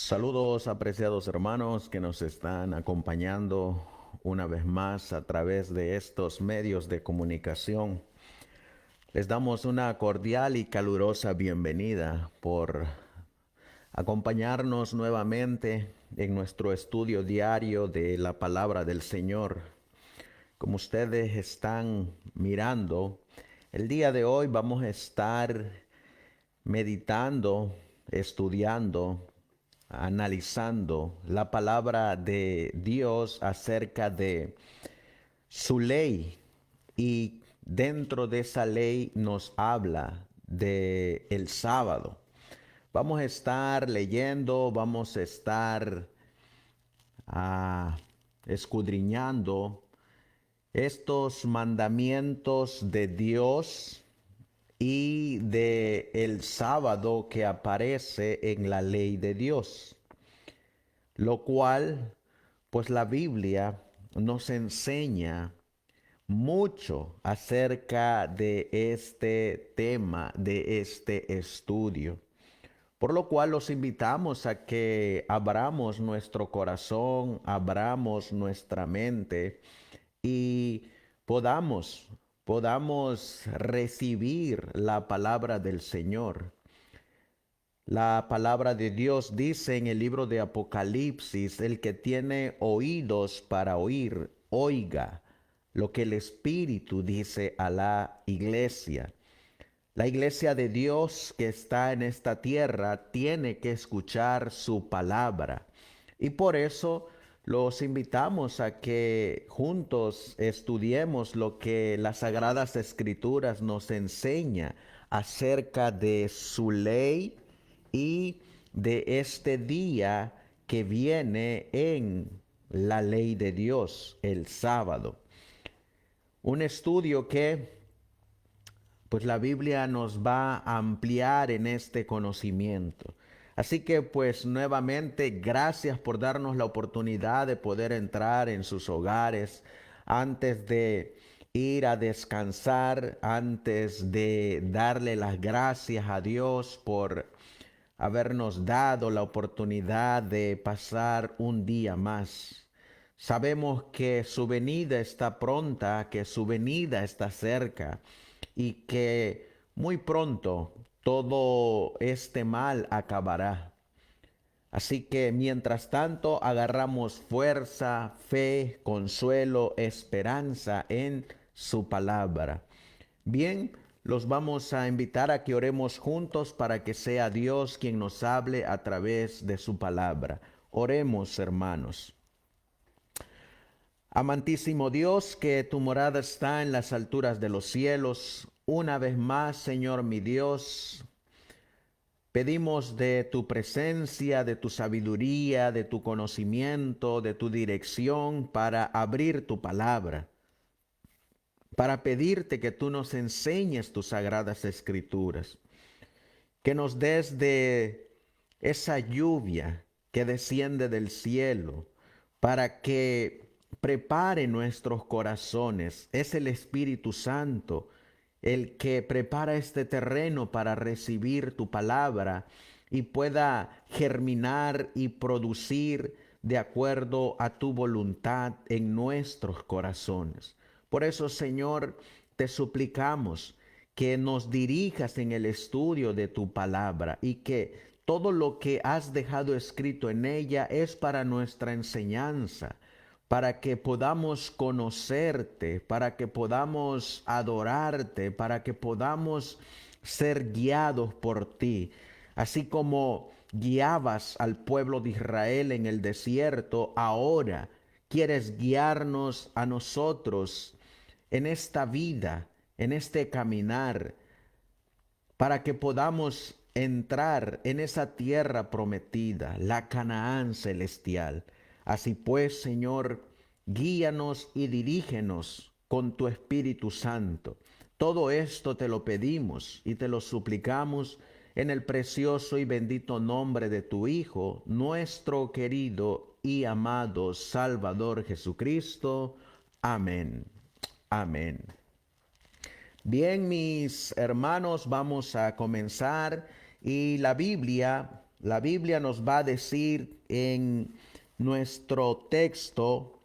Saludos, apreciados hermanos que nos están acompañando una vez más a través de estos medios de comunicación. Les damos una cordial y calurosa bienvenida por acompañarnos nuevamente en nuestro estudio diario de la palabra del Señor. Como ustedes están mirando, el día de hoy vamos a estar meditando, estudiando, analizando la palabra de Dios acerca de su ley, y dentro de esa ley nos habla de el sábado. Vamos a estar leyendo, vamos a estar ah, escudriñando estos mandamientos de Dios y de el sábado que aparece en la ley de Dios, lo cual, pues la Biblia nos enseña mucho acerca de este tema, de este estudio. Por lo cual los invitamos a que abramos nuestro corazón, abramos nuestra mente y podamos recibir la palabra del Señor. La palabra de Dios dice en el libro de Apocalipsis: el que tiene oídos para oír, oiga lo que el Espíritu dice a la iglesia. La iglesia de Dios que está en esta tierra tiene que escuchar su palabra. Y por eso los invitamos a que juntos estudiemos lo que las Sagradas Escrituras nos enseña acerca de su ley y de este día que viene en la ley de Dios, el sábado. Un estudio que pues la Biblia nos va a ampliar en este conocimiento. Así que pues nuevamente gracias por darnos la oportunidad de poder entrar en sus hogares antes de ir a descansar, antes de darle las gracias a Dios por habernos dado la oportunidad de pasar un día más. Sabemos que su venida está pronta, que su venida está cerca y que muy pronto todo este mal acabará. Así que mientras tanto agarramos fuerza, fe, consuelo, esperanza en su palabra. Bien, los vamos a invitar a que oremos juntos para que sea Dios quien nos hable a través de su palabra. Oremos, hermanos. Amantísimo Dios, que tu morada está en las alturas de los cielos, una vez más, Señor mi Dios, pedimos de tu presencia, de tu sabiduría, de tu conocimiento, de tu dirección para abrir tu palabra, para pedirte que tú nos enseñes tus sagradas escrituras, que nos des de esa lluvia que desciende del cielo para que prepare nuestros corazones. Es el Espíritu Santo el que prepara este terreno para recibir tu palabra y pueda germinar y producir de acuerdo a tu voluntad en nuestros corazones. Por eso, Señor, te suplicamos que nos dirijas en el estudio de tu palabra y que todo lo que has dejado escrito en ella es para nuestra enseñanza, para que podamos conocerte, para que podamos adorarte, para que podamos ser guiados por ti. Así como guiabas al pueblo de Israel en el desierto, ahora quieres guiarnos a nosotros en esta vida, en este caminar, para que podamos entrar en esa tierra prometida, la Canaán celestial. Así pues, Señor, guíanos y dirígenos con tu Espíritu Santo. Todo esto te lo pedimos y te lo suplicamos en el precioso y bendito nombre de tu Hijo, nuestro querido y amado Salvador Jesucristo. Amén. Amén. Bien, mis hermanos, vamos a comenzar y la Biblia La Biblia nos va a decir en nuestro texto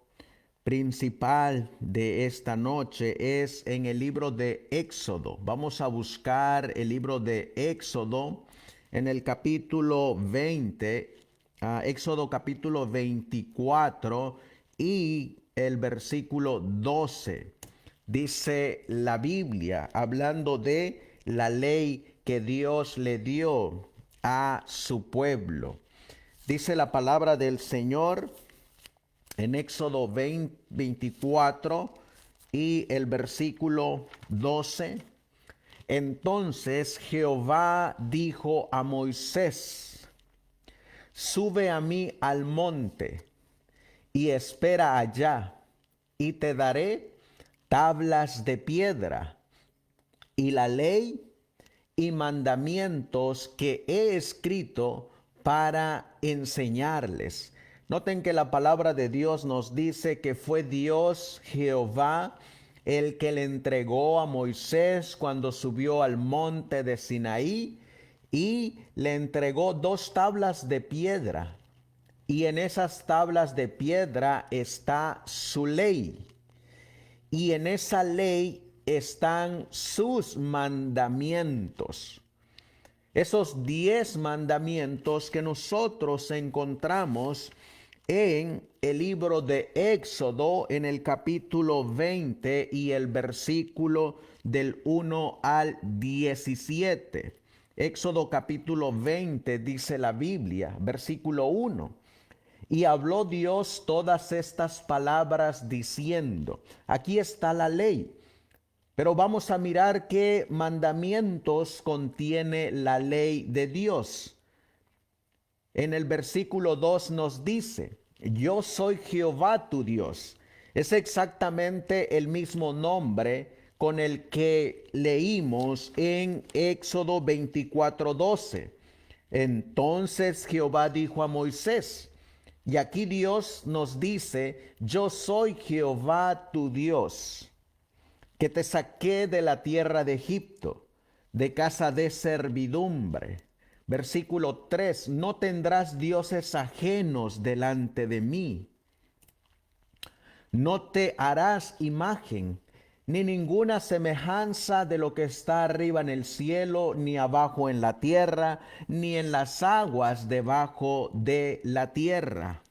principal de esta noche es en el libro de Éxodo. Vamos a buscar el libro de Éxodo en el capítulo 20, Éxodo capítulo 24 y el versículo 12. Dice la Biblia, hablando de la ley que Dios le dio a su pueblo. Dice la palabra del Señor en Éxodo 24 y el versículo 12. Entonces Jehová dijo a Moisés: sube a mí al monte y espera allá, y te daré tablas de piedra y la ley y mandamientos que he escrito para enseñarles. Noten que la palabra de Dios nos dice que fue Dios, Jehová, el que le entregó a Moisés cuando subió al monte de Sinaí y le entregó 2 tablas de piedra. Y en esas tablas de piedra está su ley. Y en esa ley están sus mandamientos. Esos 10 mandamientos que nosotros encontramos en el libro de Éxodo, en el capítulo 20 y el versículo del 1 al 17. Éxodo capítulo 20 dice la Biblia, versículo 1. Y habló Dios todas estas palabras diciendo, aquí está la ley. Pero vamos a mirar qué mandamientos contiene la ley de Dios. En el versículo 2 nos dice, yo soy Jehová tu Dios. Es exactamente el mismo nombre con el que leímos en Éxodo 24:12. Entonces Jehová dijo a Moisés, y aquí Dios nos dice, yo soy Jehová tu Dios, que te saqué de la tierra de Egipto, de casa de servidumbre. Versículo 3, no tendrás dioses ajenos delante de mí. No te harás imagen, ni ninguna semejanza de lo que está arriba en el cielo, ni abajo en la tierra, ni en las aguas debajo de la tierra.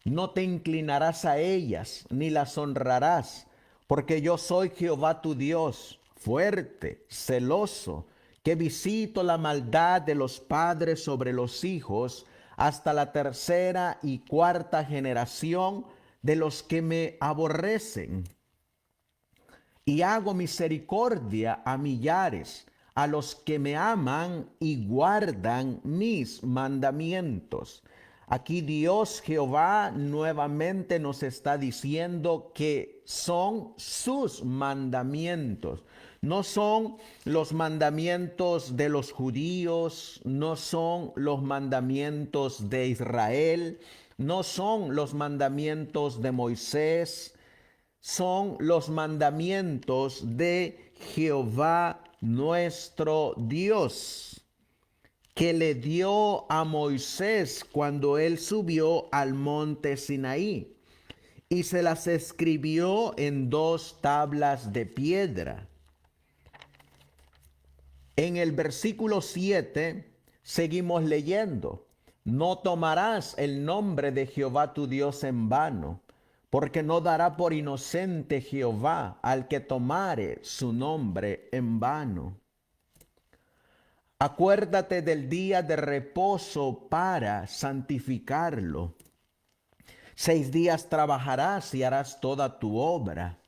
No te inclinarás a ellas, ni las honrarás, porque yo soy Jehová tu Dios, fuerte, celoso, que visito la maldad de los padres sobre los hijos, hasta la 3ª y 4ª generación de los que me aborrecen. Y hago misericordia a millares, a los que me aman y guardan mis mandamientos. Aquí Dios Jehová nuevamente nos está diciendo que son sus mandamientos. No son los mandamientos de los judíos, no son los mandamientos de Israel, no son los mandamientos de Moisés, son los mandamientos de Jehová nuestro Dios, que le dio a Moisés cuando él subió al monte Sinaí, y se las escribió en 2 tablas de piedra. En el versículo 7 seguimos leyendo, no tomarás el nombre de Jehová tu Dios en vano, porque no dará por inocente Jehová al que tomare su nombre en vano. Acuérdate del día de reposo para santificarlo. 6 días trabajarás y harás toda tu obra.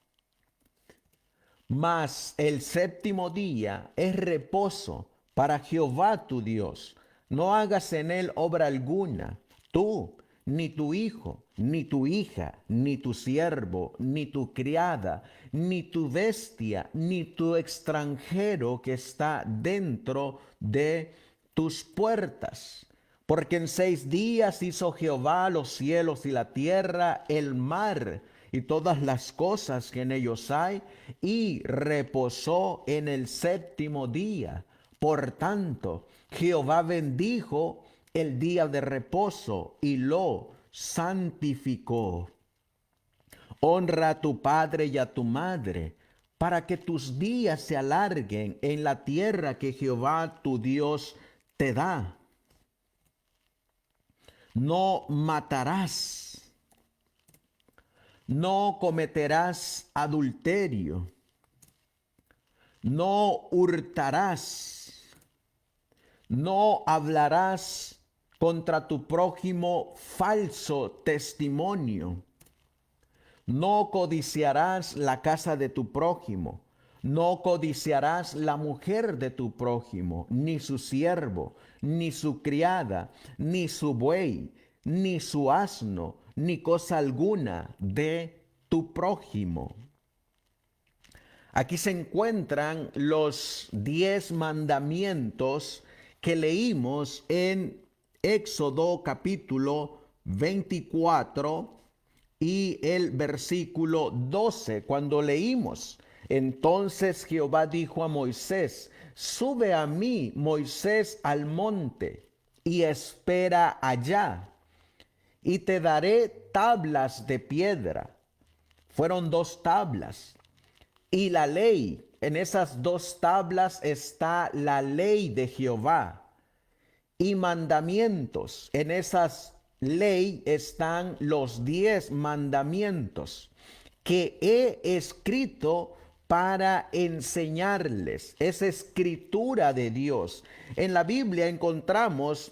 Mas el 7º día es reposo para Jehová tu Dios. No hagas en él obra alguna, tú, ni tu hijo, ni tu hija, ni tu siervo, ni tu criada, ni tu bestia, ni tu extranjero que está dentro de tus puertas. Porque en 6 días hizo Jehová los cielos y la tierra, el mar y todas las cosas que en ellos hay, y reposó en el 7º día. Por tanto, Jehová bendijo el día de reposo y lo santificó. Honra a tu padre y a tu madre, para que tus días se alarguen en la tierra que Jehová tu Dios te da. No matarás, no cometerás adulterio, no hurtarás, no hablarás contra tu prójimo falso testimonio. No codiciarás la casa de tu prójimo, no codiciarás la mujer de tu prójimo, ni su siervo, ni su criada, ni su buey, ni su asno, ni cosa alguna de tu prójimo. Aquí se encuentran los 10 mandamientos que leímos en Éxodo capítulo 24 y el versículo 12, cuando leímos: entonces Jehová dijo a Moisés, sube a mí, Moisés, al monte y espera allá, y te daré tablas de piedra. Fueron 2 tablas. Y la ley, en esas 2 tablas está la ley de Jehová. Y mandamientos, en esas ley están los 10 mandamientos que he escrito para enseñarles. Es escritura de Dios. En la Biblia encontramos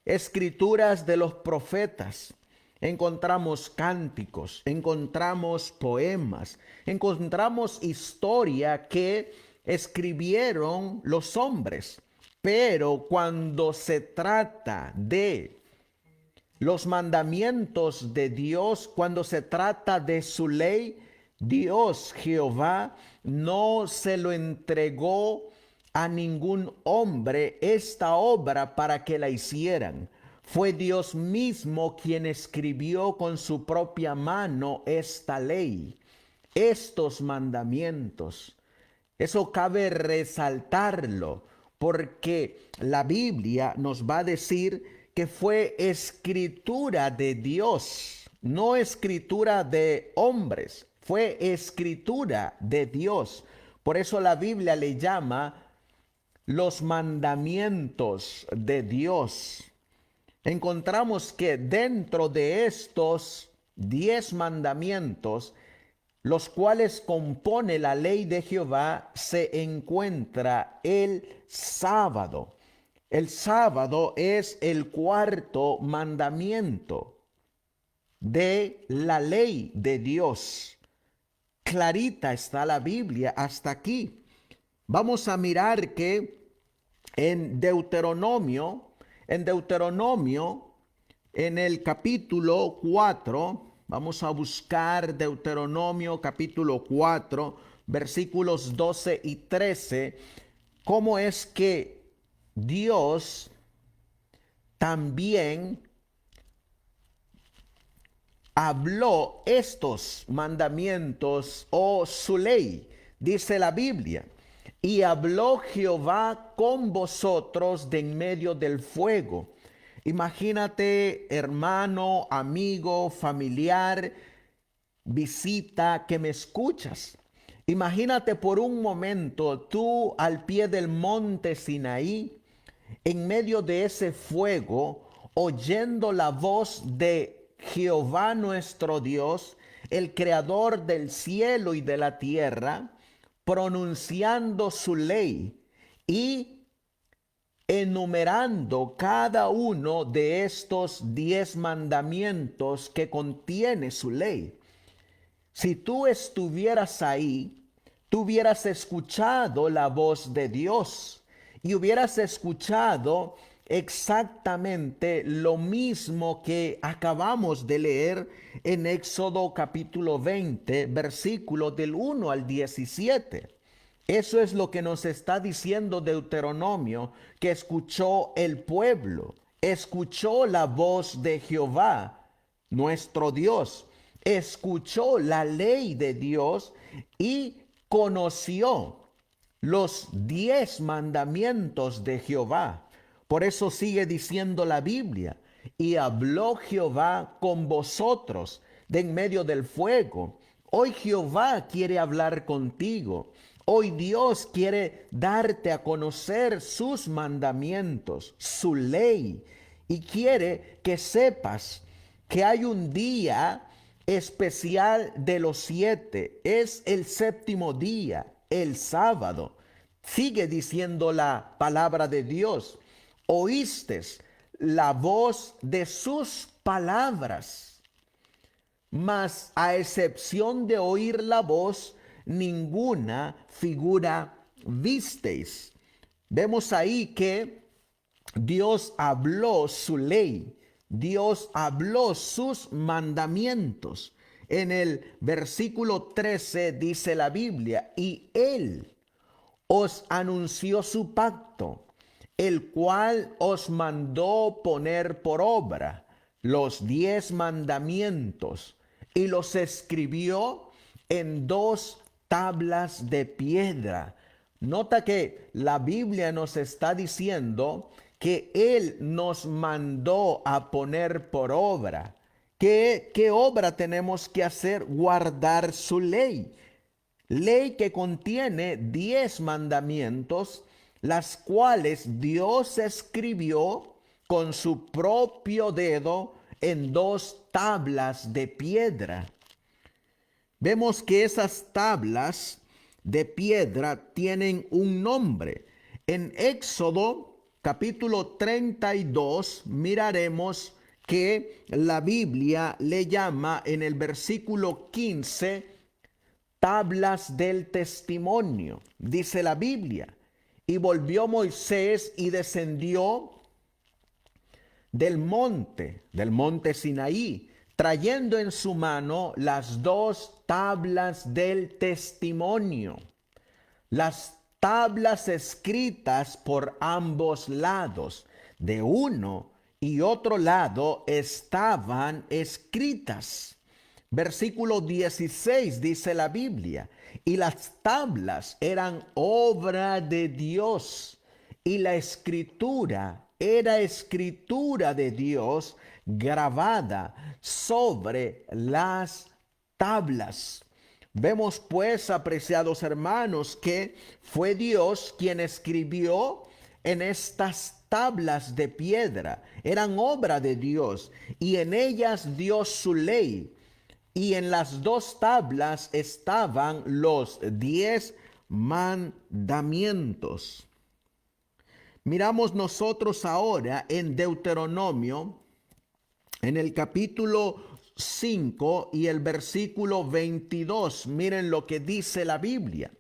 escrituras de los profetas, encontramos cánticos, encontramos poemas, encontramos historia que escribieron los hombres. Pero cuando se trata de los mandamientos de Dios, cuando se trata de su ley, Dios, Jehová, no se lo entregó a ningún hombre esta obra para que la hicieran. Fue Dios mismo quien escribió con su propia mano esta ley, estos mandamientos. Eso cabe resaltarlo, porque la Biblia nos va a decir que fue escritura de Dios, no escritura de hombres, fue escritura de Dios. Por eso la Biblia le llama los mandamientos de Dios. Encontramos que dentro de estos 10 mandamientos, los cuales compone la ley de Jehová, se encuentra el sábado. El sábado es el 4.º mandamiento de la ley de Dios. Clarita está la Biblia hasta aquí. Vamos a mirar que en Deuteronomio, en el capítulo 4, vamos a buscar Deuteronomio capítulo 4, versículos 12 y 13, cómo es que Dios también habló estos mandamientos o su ley. Dice la Biblia: y habló Jehová con vosotros de en medio del fuego. Imagínate, hermano, amigo, familiar, visita que me escuchas. Imagínate por un momento tú al pie del monte Sinaí, en medio de ese fuego, oyendo la voz de Jehová nuestro Dios, el creador del cielo y de la tierra, pronunciando su ley y enumerando cada uno de estos 10 mandamientos que contiene su ley. Si tú estuvieras ahí, tú hubieras escuchado la voz de Dios y hubieras escuchado exactamente lo mismo que acabamos de leer en Éxodo capítulo 20, versículos del 1 al 17. Eso es lo que nos está diciendo Deuteronomio, que escuchó el pueblo, escuchó la voz de Jehová, nuestro Dios, escuchó la ley de Dios y conoció los 10 mandamientos de Jehová. Por eso sigue diciendo la Biblia, y habló Jehová con vosotros de en medio del fuego. Hoy Jehová quiere hablar contigo. Hoy Dios quiere darte a conocer sus mandamientos, su ley, y quiere que sepas que hay un día especial de los 7. Es el séptimo día, el sábado. Sigue diciendo la palabra de Dios. Oíste la voz de sus palabras, mas a excepción de oír la voz, ninguna figura visteis. Vemos ahí que Dios habló su ley, Dios habló sus mandamientos. En el versículo 13 dice la Biblia, y Él os anunció su pacto, el cual os mandó poner por obra los 10 mandamientos, y los escribió en 2 tablas de piedra. Nota que la Biblia nos está diciendo que Él nos mandó a poner por obra. ¿Qué obra tenemos que hacer? Guardar su ley. Ley que contiene 10 mandamientos, las cuales Dios escribió con su propio dedo en 2 tablas de piedra. Vemos que esas tablas de piedra tienen un nombre. En Éxodo capítulo 32 miraremos que la Biblia le llama en el versículo 15 tablas del testimonio. Dice la Biblia, y volvió Moisés y descendió del monte Sinaí, trayendo en su mano las 2 tablas del testimonio, las tablas escritas por ambos lados, de uno y otro lado estaban escritas. Versículo 16 dice la Biblia, y las tablas eran obra de Dios, y la escritura era escritura de Dios grabada sobre las tablas. Vemos pues, apreciados hermanos, que fue Dios quien escribió en estas tablas de piedra. Eran obra de Dios, y en ellas dio su ley. Y en las 2 tablas estaban los 10 mandamientos. Miramos nosotros ahora en Deuteronomio, en el capítulo 5 y el versículo 22. Miren lo que dice la Biblia.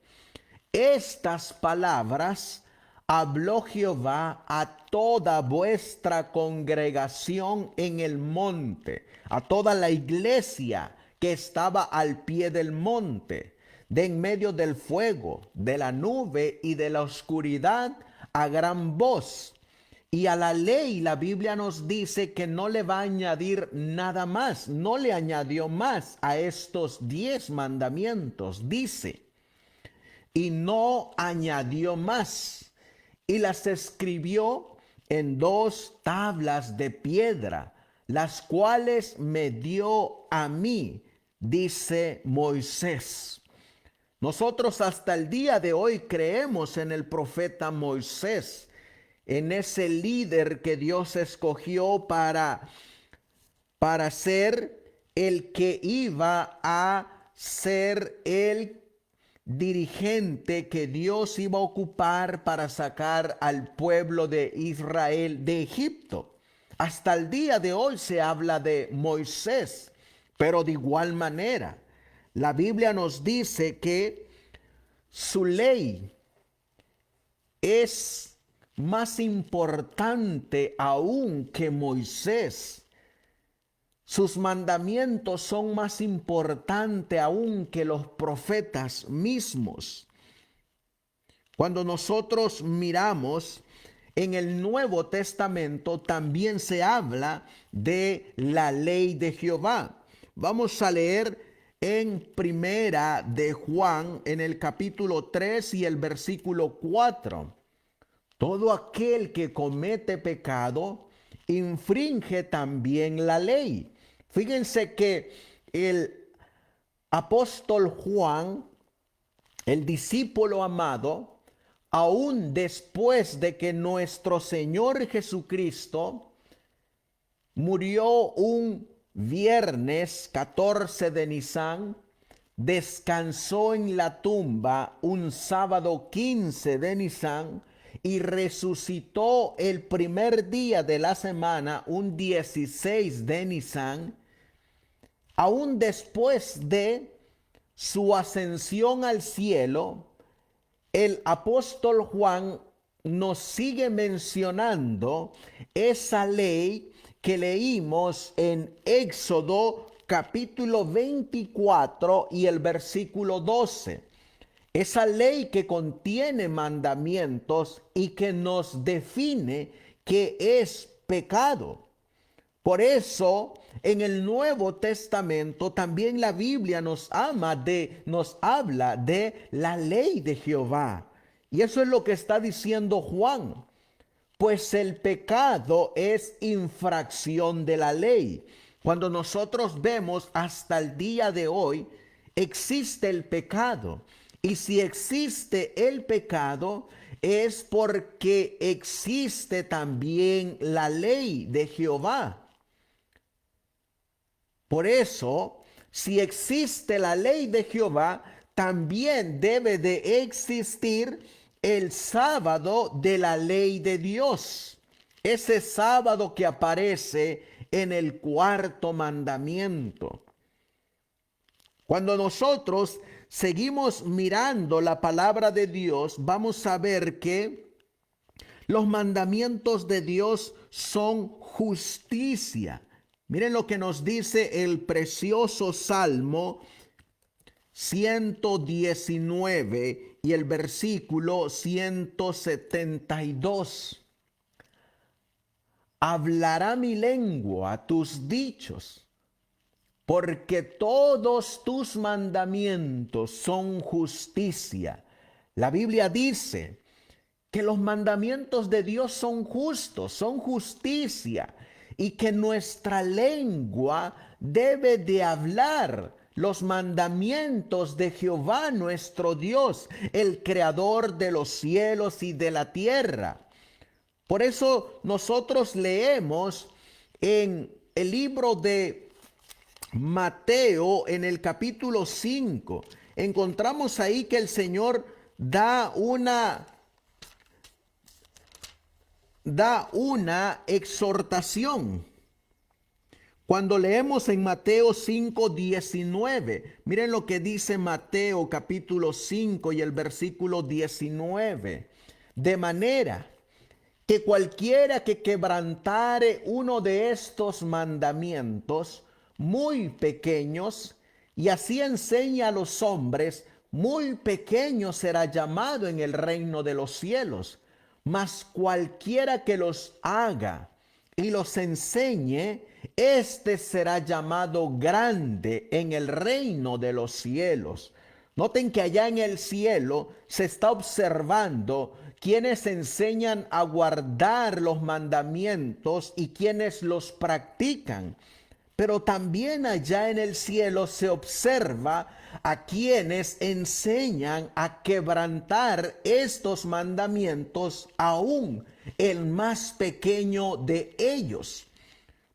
Estas palabras habló Jehová a toda vuestra congregación en el monte, a toda la iglesia que estaba al pie del monte, de en medio del fuego, de la nube y de la oscuridad, a gran voz. Y a la ley la Biblia nos dice que no le va a añadir nada más, no le añadió más a estos 10 mandamientos, dice, y no añadió más, y las escribió en 2 tablas de piedra, las cuales me dio a mí, dice Moisés. Nosotros hasta el día de hoy creemos en el profeta Moisés, en ese líder que Dios escogió para ser el que iba a ser el dirigente que Dios iba a ocupar para sacar al pueblo de Israel de Egipto. Hasta el día de hoy se habla de Moisés, pero de igual manera, la Biblia nos dice que su ley es más importante aún que Moisés. Sus mandamientos son más importantes aún que los profetas mismos. Cuando nosotros miramos en el Nuevo Testamento, también se habla de la ley de Jehová. Vamos a leer en Primera de Juan, en el capítulo 3 y el versículo 4. Todo aquel que comete pecado infringe también la ley. Fíjense que el apóstol Juan, el discípulo amado, aún después de que nuestro Señor Jesucristo murió un viernes 14 de Nisan, descansó en la tumba un sábado 15 de Nisan y resucitó el primer día de la semana, un 16 de Nisan, aún después de su ascensión al cielo. El apóstol Juan nos sigue mencionando esa ley que leímos en Éxodo capítulo 24 y el versículo 12. Esa ley que contiene mandamientos y que nos define qué es pecado. Por eso, en el Nuevo Testamento también la Biblia nos habla de la ley de Jehová. Y eso es lo que está diciendo Juan. Pues el pecado es infracción de la ley. Cuando nosotros vemos hasta el día de hoy, existe el pecado. Y si existe el pecado, es porque existe también la ley de Jehová. Por eso, si existe la ley de Jehová, también debe de existir el sábado de la ley de Dios. Ese sábado que aparece en el cuarto mandamiento. Cuando nosotros seguimos mirando la palabra de Dios, vamos a ver que los mandamientos de Dios son justicia. Miren lo que nos dice el precioso Salmo 119 y el versículo 172. Hablará mi lengua tus dichos, porque todos tus mandamientos son justicia. La Biblia dice que los mandamientos de Dios son justos, son justicia, y que nuestra lengua debe de hablar los mandamientos de Jehová nuestro Dios, el creador de los cielos y de la tierra. Por eso nosotros leemos en el libro de Mateo, en el capítulo 5, encontramos ahí que el Señor da una exhortación. Cuando leemos en Mateo 5:19, miren lo que dice Mateo capítulo 5 y el versículo 19. De manera que cualquiera que quebrantare uno de estos mandamientos muy pequeños y así enseña a los hombres, muy pequeño será llamado en el reino de los cielos. Mas cualquiera que los haga y los enseñe, este será llamado grande en el reino de los cielos. Noten que allá en el cielo se está observando quienes enseñan a guardar los mandamientos y quienes los practican. Pero también allá en el cielo se observa a quienes enseñan a quebrantar estos mandamientos, aún el más pequeño de ellos.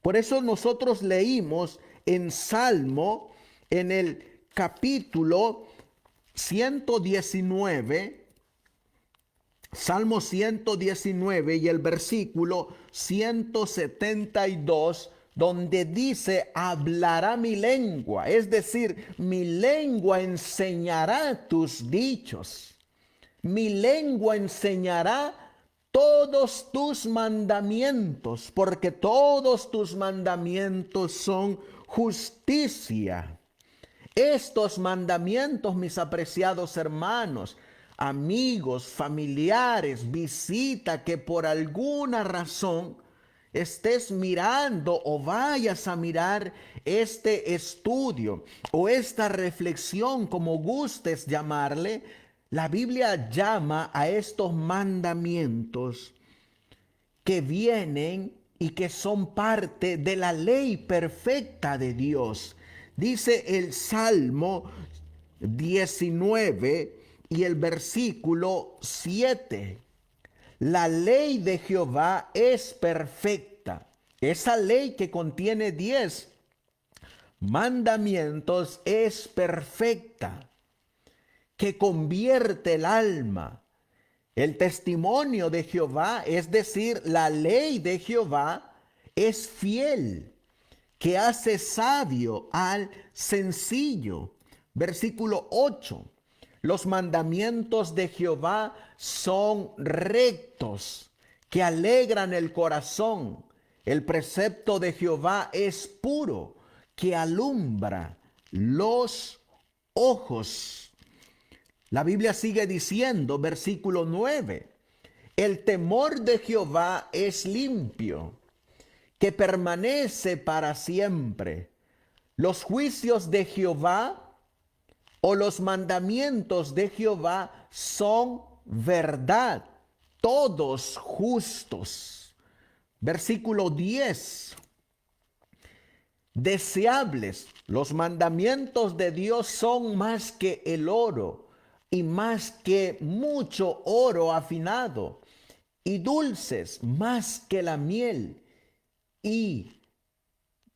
Por eso nosotros leímos en Salmo, en el capítulo 119, Salmo 119 y el versículo 172, donde dice, hablará mi lengua, es decir, mi lengua enseñará tus dichos, mi lengua enseñará todos tus mandamientos, porque todos tus mandamientos son justicia. Estos mandamientos, mis apreciados hermanos, amigos, familiares, visita que por alguna razón estés mirando o vayas a mirar este estudio o esta reflexión, como gustes llamarle, la Biblia llama a estos mandamientos que vienen y que son parte de la ley perfecta de Dios. Dice el Salmo 19 y el versículo 7. La ley de Jehová es perfecta. Esa ley que contiene 10 mandamientos es perfecta, que convierte el alma. El testimonio de Jehová, es decir, la ley de Jehová, es fiel, que hace sabio al sencillo. Versículo 8. Los mandamientos de Jehová son rectos, que alegran el corazón. El precepto de Jehová es puro, que alumbra los ojos. La Biblia sigue diciendo, versículo 9, el temor de Jehová es limpio, que permanece para siempre. Los juicios de Jehová o los mandamientos de Jehová son verdad, todos justos. Versículo 10. Deseables, los mandamientos de Dios son más que el oro y más que mucho oro afinado, y dulces más que la miel y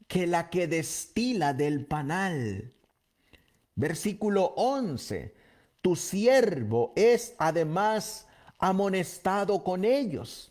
que la que destila del panal. Versículo 11. Tu siervo es además amonestado con ellos.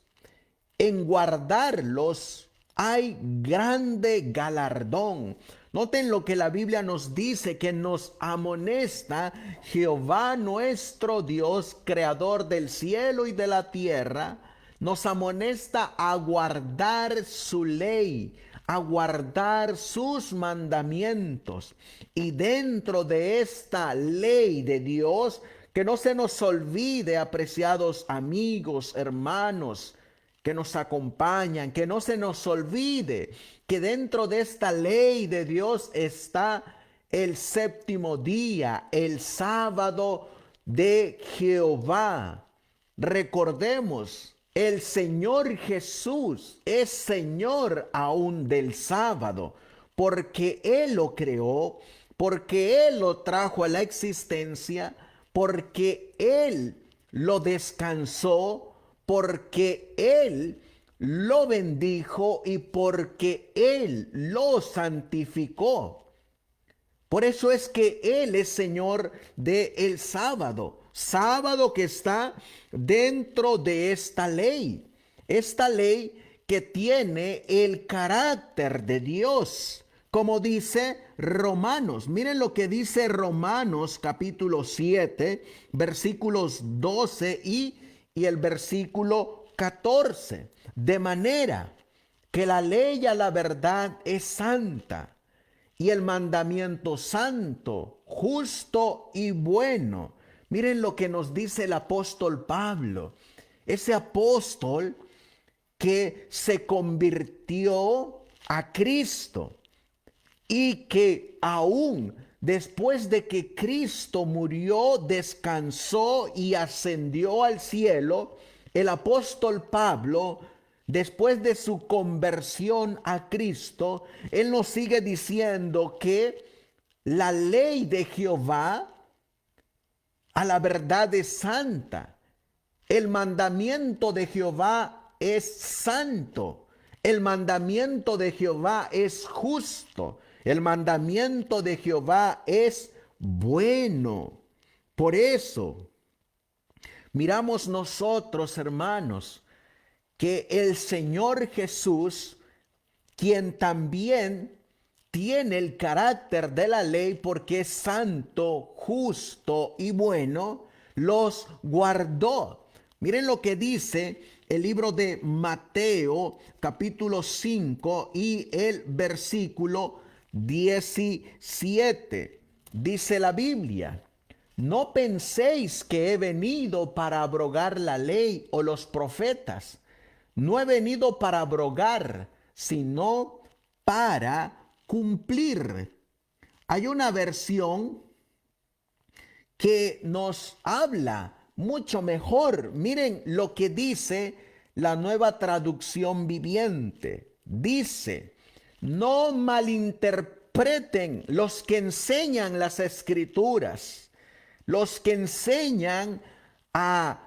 En guardarlos hay grande galardón. Noten lo que la Biblia nos dice, que nos amonesta Jehová nuestro Dios, creador del cielo y de la tierra, nos amonesta a guardar su ley, a guardar sus mandamientos. Y dentro de esta ley de Dios, que no se nos olvide, apreciados amigos, hermanos, que nos acompañan, que no se nos olvide que dentro de esta ley de Dios está el séptimo día, el sábado de Jehová. Recordemos, el Señor Jesús es Señor aún del sábado, porque Él lo creó, porque Él lo trajo a la existencia, porque Él lo descansó, porque Él lo bendijo y porque Él lo santificó. Por eso es que Él es Señor del sábado, sábado que está dentro de esta ley que tiene el carácter de Dios, como dice Romanos. Miren lo que dice Romanos capítulo 7, versículos 12 y el versículo 14. De manera que la ley a la verdad es santa, y el mandamiento santo, justo y bueno. Miren lo que nos dice el apóstol Pablo, ese apóstol que se convirtió a Cristo y que aún después de que Cristo murió, descansó y ascendió al cielo, el apóstol Pablo, después de su conversión a Cristo, él nos sigue diciendo que la ley de Jehová a la verdad es santa. El mandamiento de Jehová es santo. El mandamiento de Jehová es justo. El mandamiento de Jehová es bueno. Por eso, miramos nosotros, hermanos, que el Señor Jesús, quien también tiene el carácter de la ley porque es santo, justo y bueno, los guardó. Miren lo que dice el libro de Mateo, capítulo 5 y el versículo 17. Dice la Biblia: no penséis que he venido para abrogar la ley o los profetas. No he venido para abrogar, sino para cumplir. Hay una versión que nos habla mucho mejor. Miren lo que dice la Nueva Traducción Viviente. Dice: no malinterpreten los que enseñan las Escrituras, los que enseñan a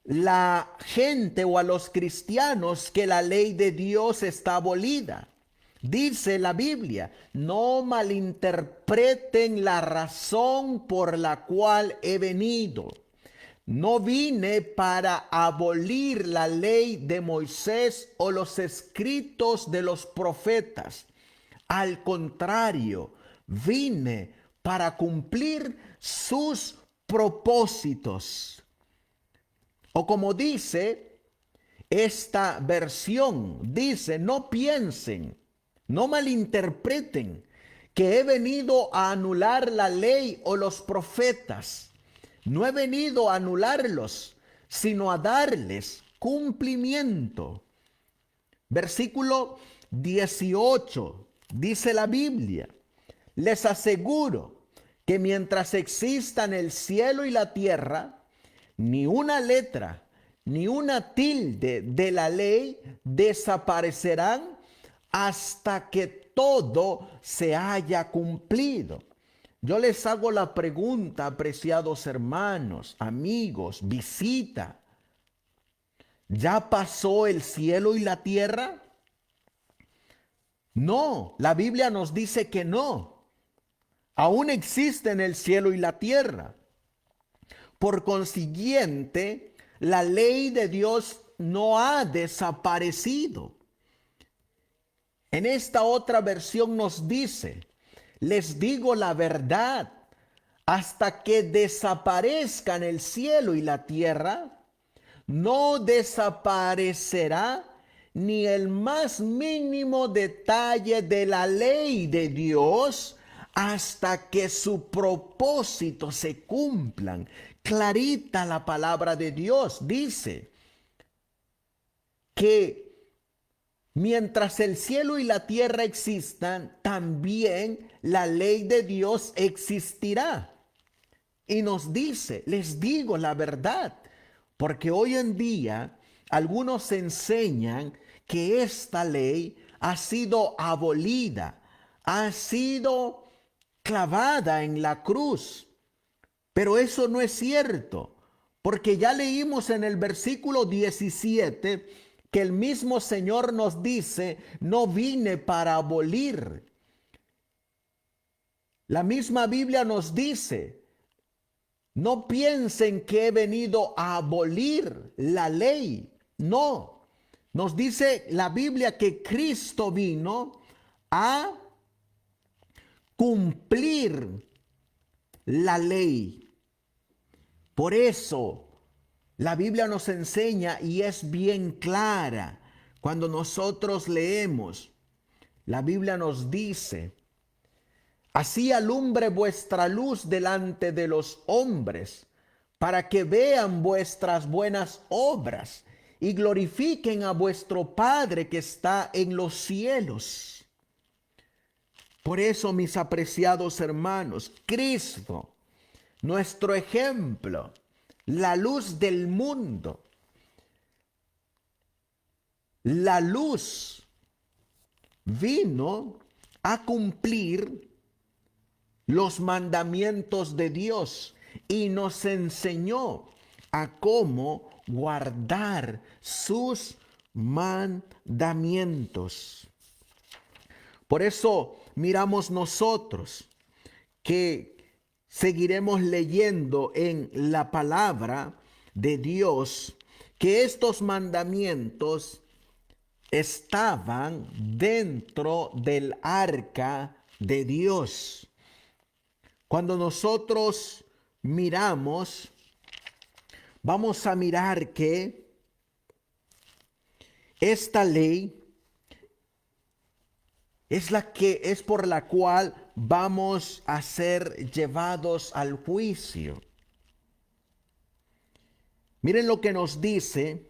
la gente o a los cristianos que la ley de Dios está abolida. Dice la Biblia: no malinterpreten la razón por la cual he venido. No vine para abolir la ley de Moisés o los escritos de los profetas. Al contrario, vine para cumplir sus propósitos. O como dice esta versión, dice: no piensen, no malinterpreten que he venido a anular la ley o los profetas. No he venido a anularlos, sino a darles cumplimiento. Versículo 18, dice la Biblia: les aseguro que mientras existan el cielo y la tierra, ni una letra, ni una tilde de la ley desaparecerán hasta que todo se haya cumplido. Yo les hago la pregunta, apreciados hermanos, amigos, visita: ¿ya pasó el cielo y la tierra? No, la Biblia nos dice que no. Aún existen el cielo y la tierra. Por consiguiente, la ley de Dios no ha desaparecido. En esta otra versión nos dice: les digo la verdad, hasta que desaparezcan el cielo y la tierra, no desaparecerá ni el más mínimo detalle de la ley de Dios hasta que su propósito se cumplan. Clarita la palabra de Dios dice que mientras el cielo y la tierra existan, también la ley de Dios existirá. Y nos dice: les digo la verdad, porque hoy en día algunos enseñan que esta ley ha sido abolida, ha sido clavada en la cruz. Pero eso no es cierto, porque ya leímos en el versículo 17 que el mismo Señor nos dice: no vine para abolir. La misma Biblia nos dice: no piensen que he venido a abolir la ley. No, nos dice la Biblia que Cristo vino a cumplir la ley. Por eso la Biblia nos enseña, y es bien clara, cuando nosotros leemos, la Biblia nos dice: así alumbre vuestra luz delante de los hombres, para que vean vuestras buenas obras y glorifiquen a vuestro Padre que está en los cielos. Por eso, mis apreciados hermanos, Cristo, nuestro ejemplo, la luz del mundo, la luz vino a cumplir los mandamientos de Dios y nos enseñó a cómo guardar sus mandamientos. Por eso miramos nosotros que seguiremos leyendo en la palabra de Dios que estos mandamientos estaban dentro del arca de Dios. Cuando nosotros miramos, vamos a mirar que esta ley es por la cual vamos a ser llevados al juicio. Miren lo que nos dice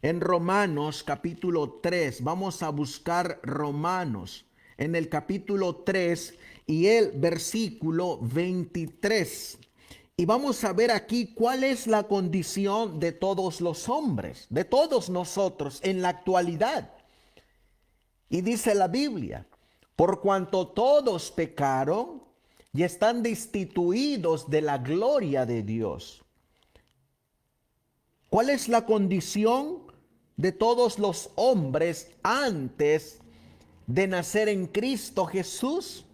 En Romanos capítulo 3, vamos a buscar Romanos en el capítulo 3 y el versículo 23. Y vamos a ver aquí cuál es la condición de todos los hombres, de todos nosotros en la actualidad. Y dice la Biblia, por cuanto todos pecaron y están destituidos de la gloria de Dios. ¿Cuál es la condición de todos los hombres antes de nacer en Cristo Jesús?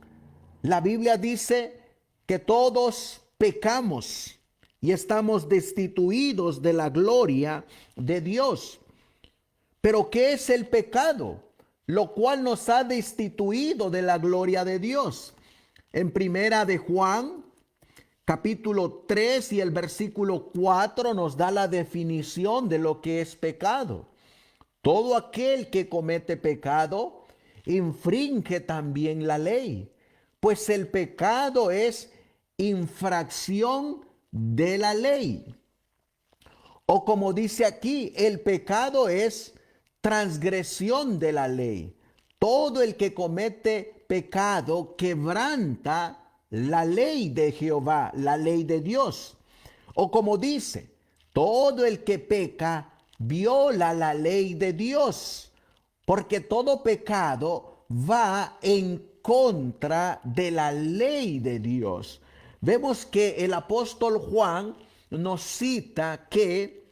La Biblia dice que todos pecamos y estamos destituidos de la gloria de Dios. Pero ¿qué es el pecado? Lo cual nos ha destituido de la gloria de Dios. En primera de Juan, capítulo 3 y el versículo 4 nos da la definición de lo que es pecado. Todo aquel que comete pecado infringe también la ley, pues el pecado es infracción de la ley. O como dice aquí, el pecado es transgresión de la ley. Todo el que comete pecado quebranta la ley de Jehová, la ley de Dios. O como dice, todo el que peca viola la ley de Dios, porque todo pecado va en contra de la ley de Dios. Vemos que el apóstol Juan nos cita que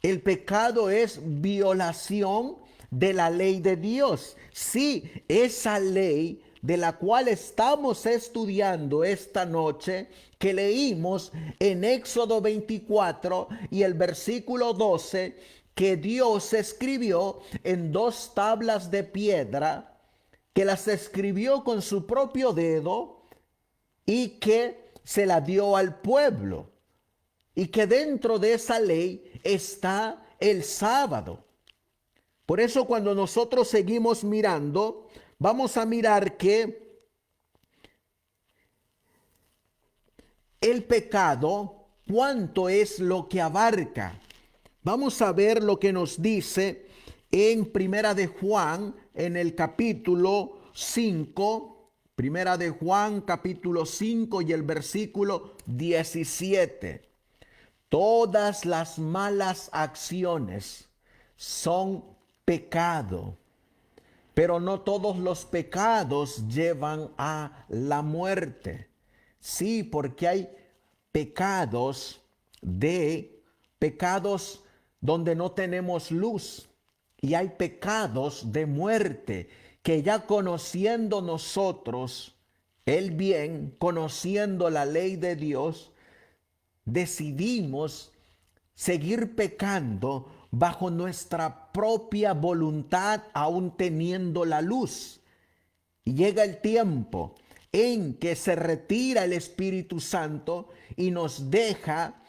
el pecado es violación de la ley de Dios. Sí, esa ley de la cual estamos estudiando esta noche, que leímos en Éxodo 24 y el versículo 12, que Dios escribió en 2 tablas de piedra, que las escribió con su propio dedo y que se la dio al pueblo. Y que dentro de esa ley está el sábado. Por eso cuando nosotros seguimos mirando, vamos a mirar que el pecado, ¿cuánto es lo que abarca? Vamos a ver lo que nos dice en Primera de Juan, en el capítulo 5, Primera de Juan, capítulo 5 y el versículo 17. Todas las malas acciones son pecado, pero no todos los pecados llevan a la muerte. Sí, porque hay pecados donde no tenemos luz, y hay pecados de muerte que ya conociendo nosotros el bien, conociendo la ley de Dios, decidimos seguir pecando bajo nuestra propia voluntad, aún teniendo la luz. Y llega el tiempo en que se retira el Espíritu Santo y nos deja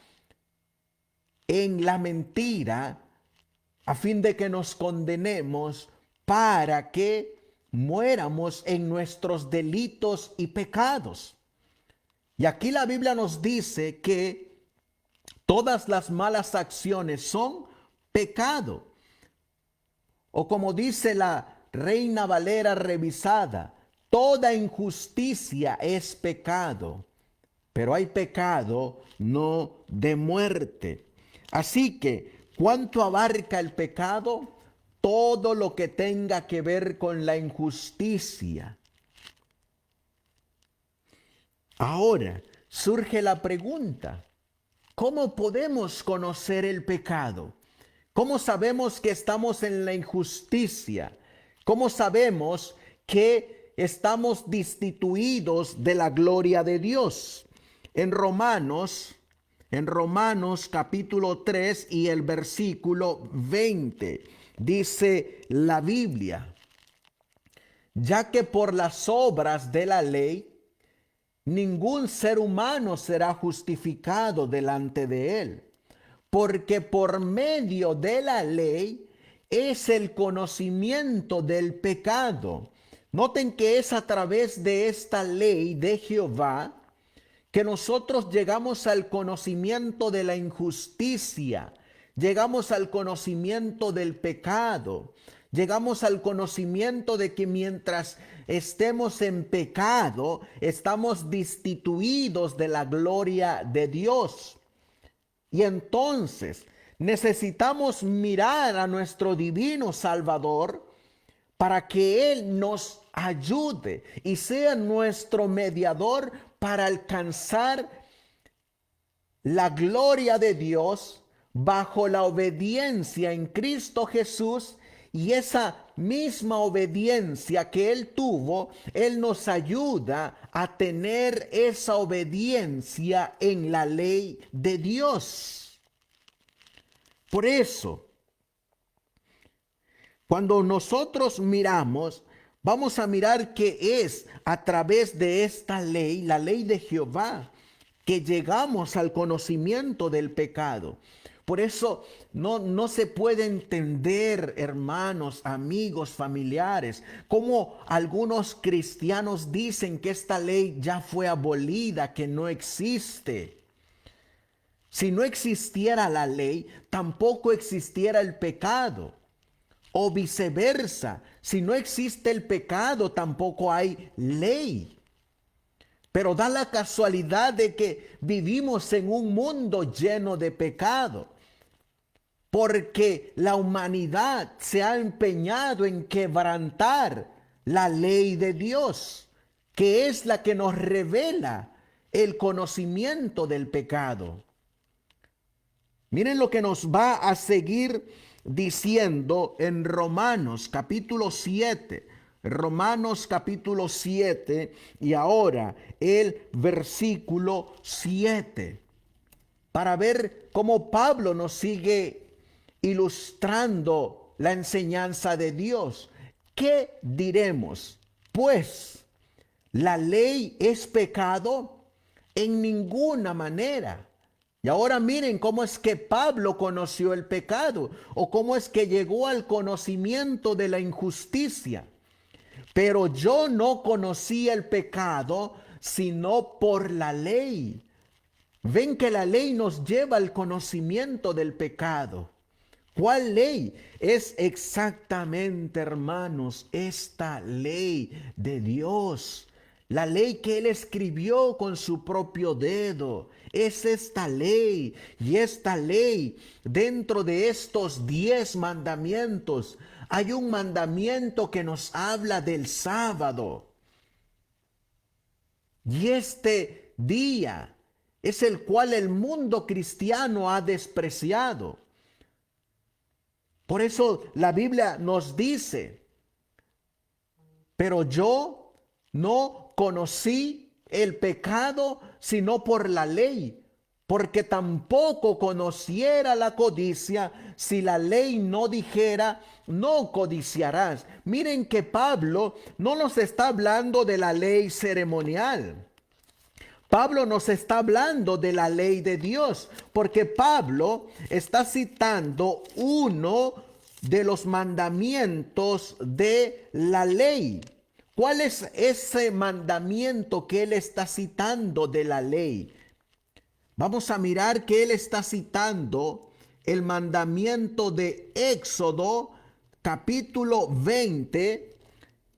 en la mentira a fin de que nos condenemos para que muéramos en nuestros delitos y pecados. Y aquí la Biblia nos dice que todas las malas acciones son pecado. O como dice la Reina Valera revisada, toda injusticia es pecado, pero hay pecado no de muerte. Así que, ¿cuánto abarca el pecado? Todo lo que tenga que ver con la injusticia. Ahora surge la pregunta, ¿cómo podemos conocer el pecado? ¿Cómo sabemos que estamos en la injusticia? ¿Cómo sabemos que estamos destituidos de la gloria de Dios? En Romanos capítulo 3 y el versículo 20, dice la Biblia, ya que por las obras de la ley, ningún ser humano será justificado delante de él, porque por medio de la ley es el conocimiento del pecado. Noten que es a través de esta ley de Jehová que nosotros llegamos al conocimiento de la injusticia, llegamos al conocimiento del pecado. Llegamos al conocimiento de que mientras estemos en pecado, estamos destituidos de la gloria de Dios. Y entonces necesitamos mirar a nuestro divino Salvador para que Él nos ayude y sea nuestro mediador para alcanzar la gloria de Dios bajo la obediencia en Cristo Jesús. Y esa misma obediencia que Él tuvo, Él nos ayuda a tener esa obediencia en la ley de Dios. Por eso, cuando nosotros miramos, vamos a mirar que es a través de esta ley, la ley de Jehová, que llegamos al conocimiento del pecado. Por eso no se puede entender, hermanos, amigos, familiares, cómo algunos cristianos dicen que esta ley ya fue abolida, que no existe. Si no existiera la ley, tampoco existiera el pecado. O viceversa, si no existe el pecado, tampoco hay ley. Pero da la casualidad de que vivimos en un mundo lleno de pecado, porque la humanidad se ha empeñado en quebrantar la ley de Dios, que es la que nos revela el conocimiento del pecado. Miren lo que nos va a seguir diciendo en Romanos capítulo 7. Romanos capítulo 7 y ahora el versículo 7. Para ver cómo Pablo nos sigue ilustrando la enseñanza de Dios. ¿Qué diremos? Pues, ¿la ley es pecado? En ninguna manera. Y ahora miren cómo es que Pablo conoció el pecado o cómo es que llegó al conocimiento de la injusticia. Pero yo no conocí el pecado sino por la ley. Ven que la ley nos lleva al conocimiento del pecado. ¿Cuál ley? Es exactamente, hermanos, esta ley de Dios. La ley que Él escribió con su propio dedo. Es esta ley. Y esta ley, dentro de estos 10 mandamientos, hay un mandamiento que nos habla del sábado. Y este día es el cual el mundo cristiano ha despreciado. Por eso la Biblia nos dice, pero yo no conocí el pecado sino por la ley, porque tampoco conociera la codicia si la ley no dijera, no codiciarás. Miren que Pablo no nos está hablando de la ley ceremonial. Pablo nos está hablando de la ley de Dios, porque Pablo está citando uno de los mandamientos de la ley. ¿Cuál es ese mandamiento que él está citando de la ley? Vamos a mirar que él está citando el mandamiento de Éxodo, capítulo 20,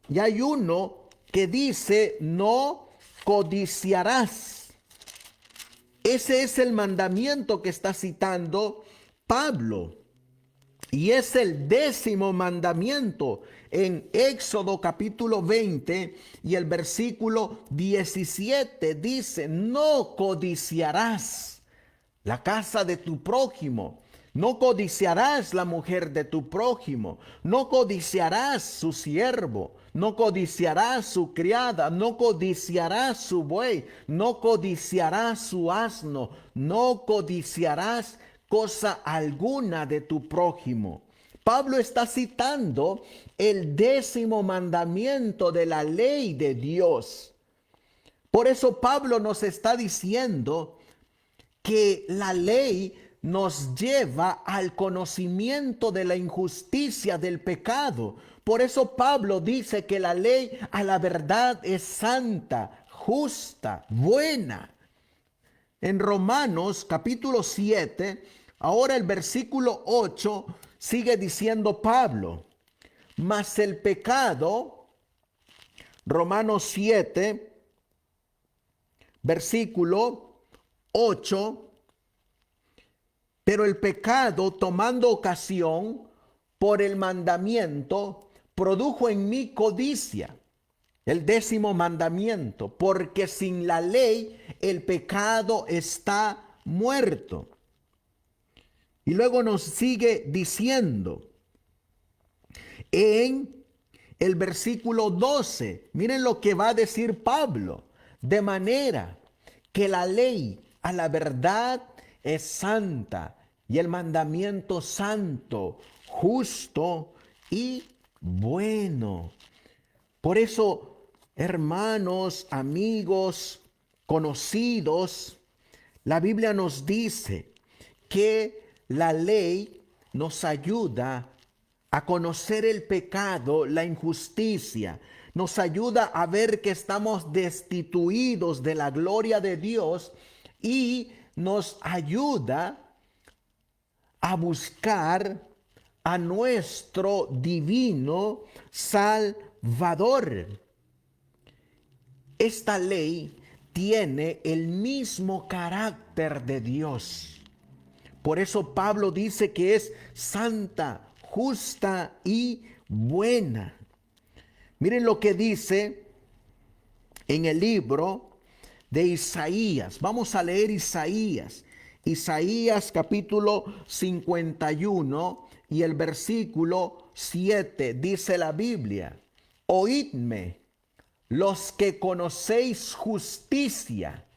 y hay uno que dice, no codiciarás. Ese es el mandamiento que está citando Pablo. Y es el 10º mandamiento en Éxodo capítulo 20 y el versículo 17 dice, no codiciarás la casa de tu prójimo, no codiciarás la mujer de tu prójimo, no codiciarás su siervo, no codiciarás su criada, no codiciarás su buey, no codiciarás su asno, no codiciarás cosa alguna de tu prójimo. Pablo está citando el 10º mandamiento de la ley de Dios. Por eso Pablo nos está diciendo que la ley nos lleva al conocimiento de la injusticia del pecado. Por eso Pablo dice que la ley a la verdad es santa, justa, buena. En Romanos capítulo 7, Ahora el versículo 8 sigue diciendo Pablo, mas el pecado, Romanos 7, versículo 8, pero el pecado, tomando ocasión por el mandamiento, produjo en mí codicia. El 10º mandamiento, porque sin la ley el pecado está muerto. Y luego nos sigue diciendo en el versículo 12, miren lo que va a decir Pablo, de manera que la ley a la verdad es santa y el mandamiento santo, justo y bueno. Por eso, hermanos, amigos, conocidos, la Biblia nos dice que la ley nos ayuda a conocer el pecado, la injusticia, nos ayuda a ver que estamos destituidos de la gloria de Dios y nos ayuda a buscar a nuestro divino Salvador. Esta ley tiene el mismo carácter de Dios. Por eso Pablo dice que es santa, justa y buena. Miren lo que dice en el libro de Isaías. Vamos a leer Isaías. Isaías capítulo 51 y el versículo 7 dice la Biblia: oídme los que conocéis justicia,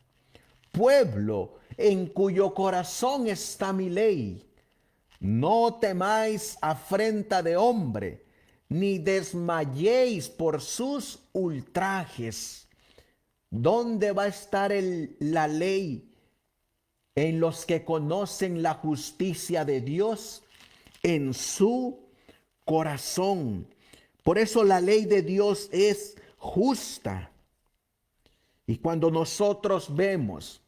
pueblo en cuyo corazón está mi ley. No temáis afrenta de hombre, ni desmayéis por sus ultrajes. ¿Dónde va a estar la ley en los que conocen la justicia de Dios? En su corazón. Por eso la ley de Dios es justa. Y cuando nosotros vemos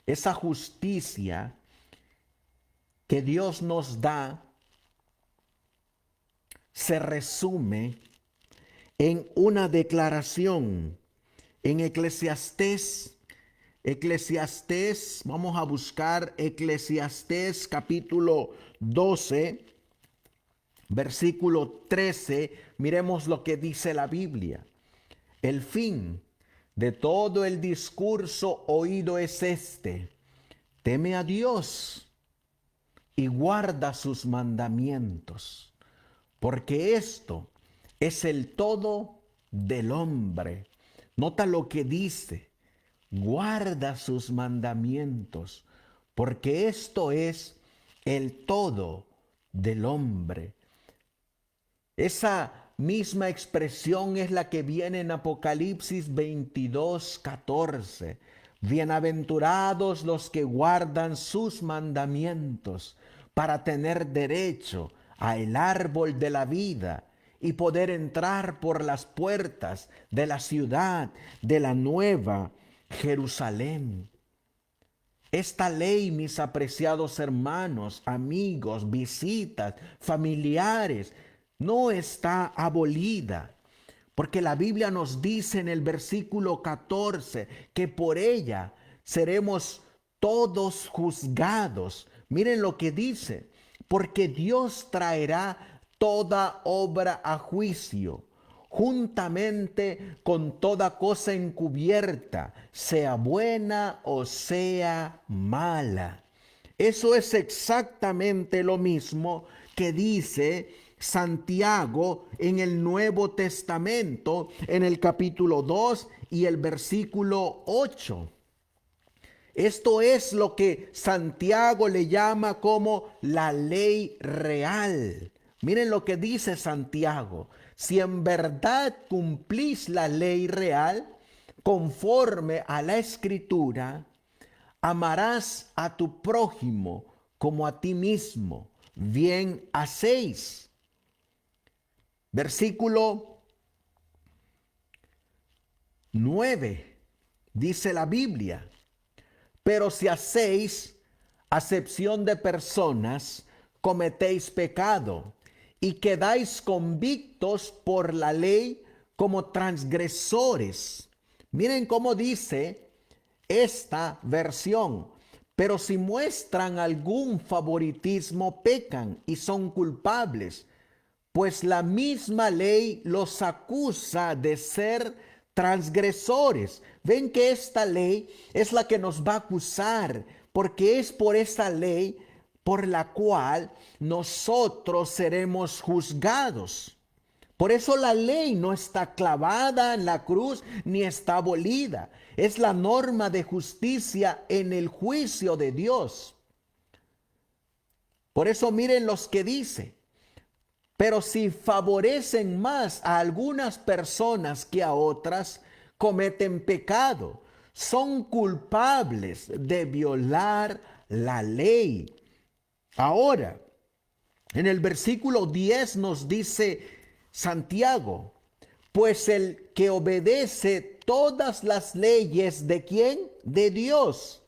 esa justicia que Dios nos da, se resume en una declaración en Eclesiastés, vamos a buscar Eclesiastés capítulo 12, versículo 13, miremos lo que dice la Biblia. El fin de todo el discurso oído es este: teme a Dios y guarda sus mandamientos, porque esto es el todo del hombre. Nota lo que dice: guarda sus mandamientos, porque esto es el todo del hombre. Esa misma expresión es la que viene en Apocalipsis 22:14. Bienaventurados los que guardan sus mandamientos para tener derecho al árbol de la vida y poder entrar por las puertas de la ciudad de la nueva Jerusalén. Esta ley, mis apreciados hermanos, amigos, visitas, familiares, no está abolida, porque la Biblia nos dice en el versículo 14 que por ella seremos todos juzgados. Miren lo que dice: porque Dios traerá toda obra a juicio, juntamente con toda cosa encubierta, sea buena o sea mala. Eso es exactamente lo mismo que dice Santiago en el Nuevo Testamento, en el capítulo 2 y el versículo 8. Esto es lo que Santiago le llama como la ley real. Miren lo que dice Santiago: si en verdad cumplís la ley real conforme a la Escritura, amarás a tu prójimo como a ti mismo. Bien hacéis. Versículo 9, dice la Biblia: pero si hacéis acepción de personas, cometéis pecado y quedáis convictos por la ley como transgresores. Miren cómo dice esta versión. Pero si muestran algún favoritismo, pecan y son culpables, pues la misma ley los acusa de ser transgresores. Ven que esta ley es la que nos va a acusar, porque es por esa ley por la cual nosotros seremos juzgados. Por eso la ley no está clavada en la cruz ni está abolida. Es la norma de justicia en el juicio de Dios. Por eso miren los que dice. Pero si favorecen más a algunas personas que a otras, cometen pecado. Son culpables de violar la ley. Ahora, en el versículo 10 nos dice Santiago, pues el que obedece todas las leyes ¿de quién? De Dios,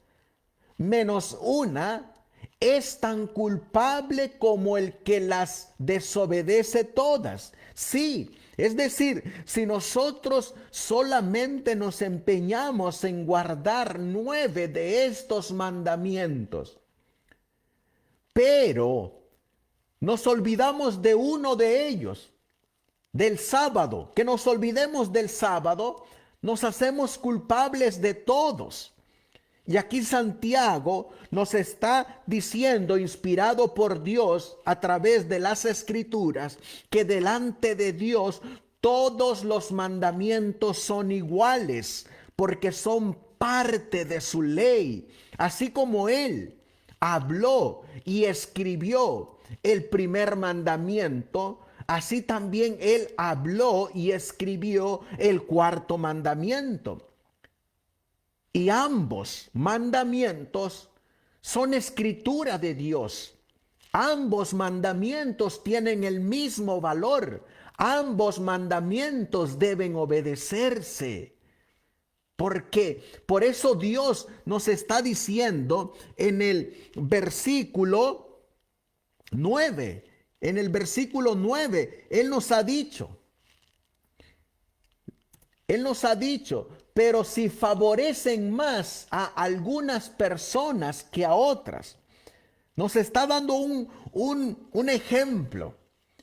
menos una, es tan culpable como el que las desobedece todas. Sí, es decir, si nosotros solamente nos empeñamos en guardar 9 de estos mandamientos, pero nos olvidamos de uno de ellos, del sábado, que nos olvidemos del sábado, nos hacemos culpables de todos. Y aquí Santiago nos está diciendo, inspirado por Dios a través de las Escrituras, que delante de Dios todos los mandamientos son iguales, porque son parte de su ley. Así como Él habló y escribió el primer mandamiento, así también Él habló y escribió el cuarto mandamiento. Y ambos mandamientos son escritura de Dios. Ambos mandamientos tienen el mismo valor. Ambos mandamientos deben obedecerse. Porque por eso Dios nos está diciendo en el versículo 9, Él nos ha dicho, pero si favorecen más a algunas personas que a otras, nos está dando un ejemplo,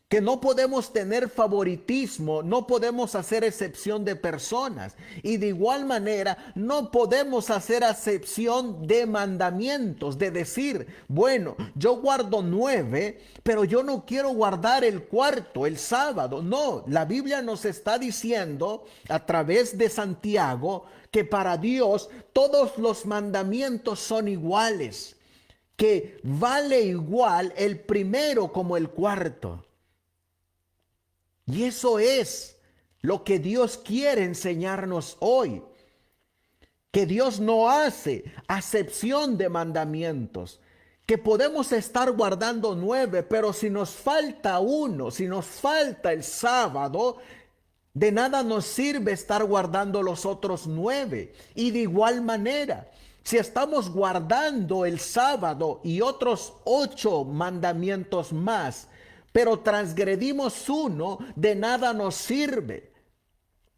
que no podemos tener favoritismo, no podemos hacer excepción de personas. Y de igual manera, no podemos hacer excepción de mandamientos, de decir, bueno, yo guardo 9, pero yo no quiero guardar el cuarto, el sábado. No, la Biblia nos está diciendo a través de Santiago que para Dios todos los mandamientos son iguales, que vale igual el primero como el cuarto. Y eso es lo que Dios quiere enseñarnos hoy. Que Dios no hace acepción de mandamientos. Que podemos estar guardando 9, pero si nos falta uno, si nos falta el sábado, de nada nos sirve estar guardando los otros 9. Y de igual manera, si estamos guardando el sábado y otros 8 mandamientos más, pero transgredimos uno, de nada nos sirve.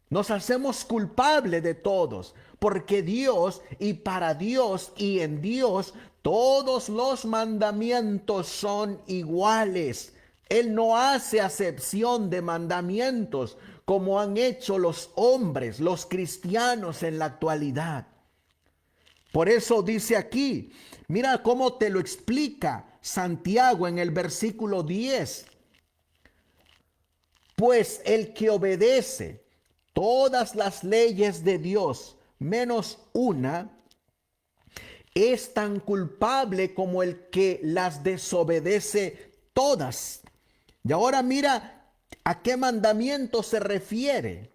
Nos hacemos culpables de todos, porque Dios y para Dios y en Dios todos los mandamientos son iguales. Él no hace acepción de mandamientos como han hecho los hombres, los cristianos en la actualidad. Por eso dice aquí, mira cómo te lo explica Santiago en el versículo 10. Pues el que obedece todas las leyes de Dios, menos una, es tan culpable como el que las desobedece todas. Y ahora mira a qué mandamiento se refiere.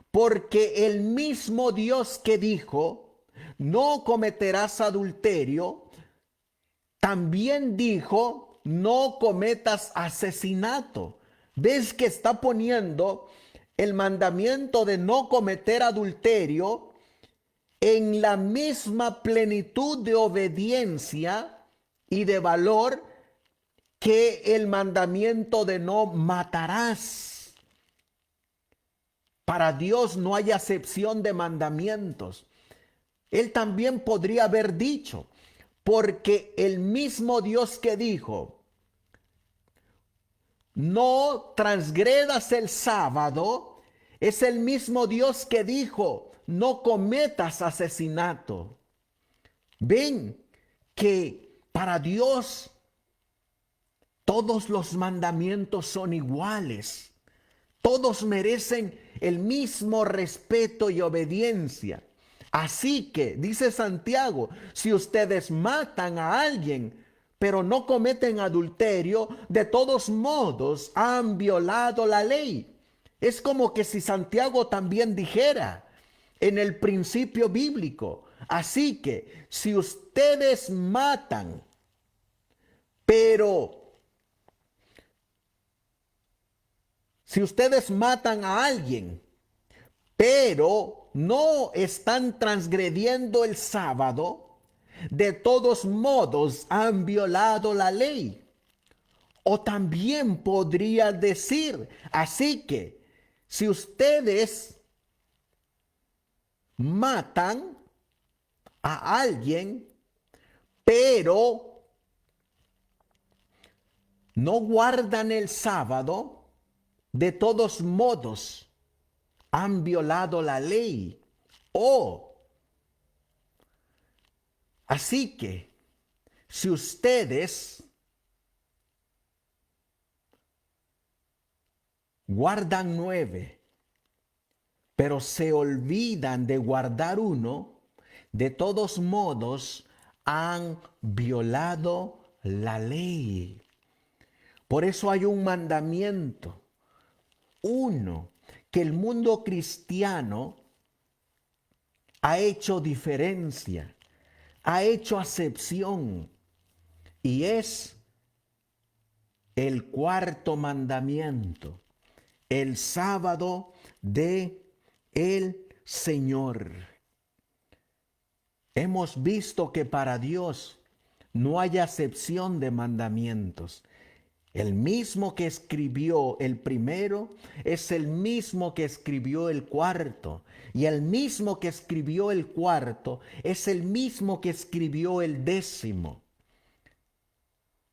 Porque el mismo Dios que dijo, no cometerás adulterio, también dijo, no cometas asesinato. ¿Ves que está poniendo el mandamiento de no cometer adulterio en la misma plenitud de obediencia y de valor que el mandamiento de no matarás. Para Dios no hay acepción de mandamientos. Él también podría haber dicho, porque el mismo Dios que dijo, no transgredas el sábado, es el mismo Dios que dijo, no cometas asesinato. Ven que para Dios todos los mandamientos son iguales. Todos merecen el mismo respeto y obediencia. Así que, dice Santiago, si ustedes matan a alguien, pero no cometen adulterio, de todos modos han violado la ley. Es como que si Santiago también dijera en el principio bíblico, así que si ustedes matan, pero si ustedes matan a alguien, pero no están transgrediendo el sábado, de todos modos han violado la ley. O también podría decir, así que si ustedes matan a alguien, pero no guardan el sábado, de todos modos han violado la ley. Así que si ustedes guardan 9, pero se olvidan de guardar uno, de todos modos han violado la ley. Por eso hay un mandamiento, uno, que el mundo cristiano ha hecho diferencia, ha hecho acepción, y es el cuarto mandamiento, el sábado de el Señor. Hemos visto que para Dios no hay acepción de mandamientos. El mismo que escribió el primero es el mismo que escribió el cuarto. Y el mismo que escribió el cuarto es el mismo que escribió el 10.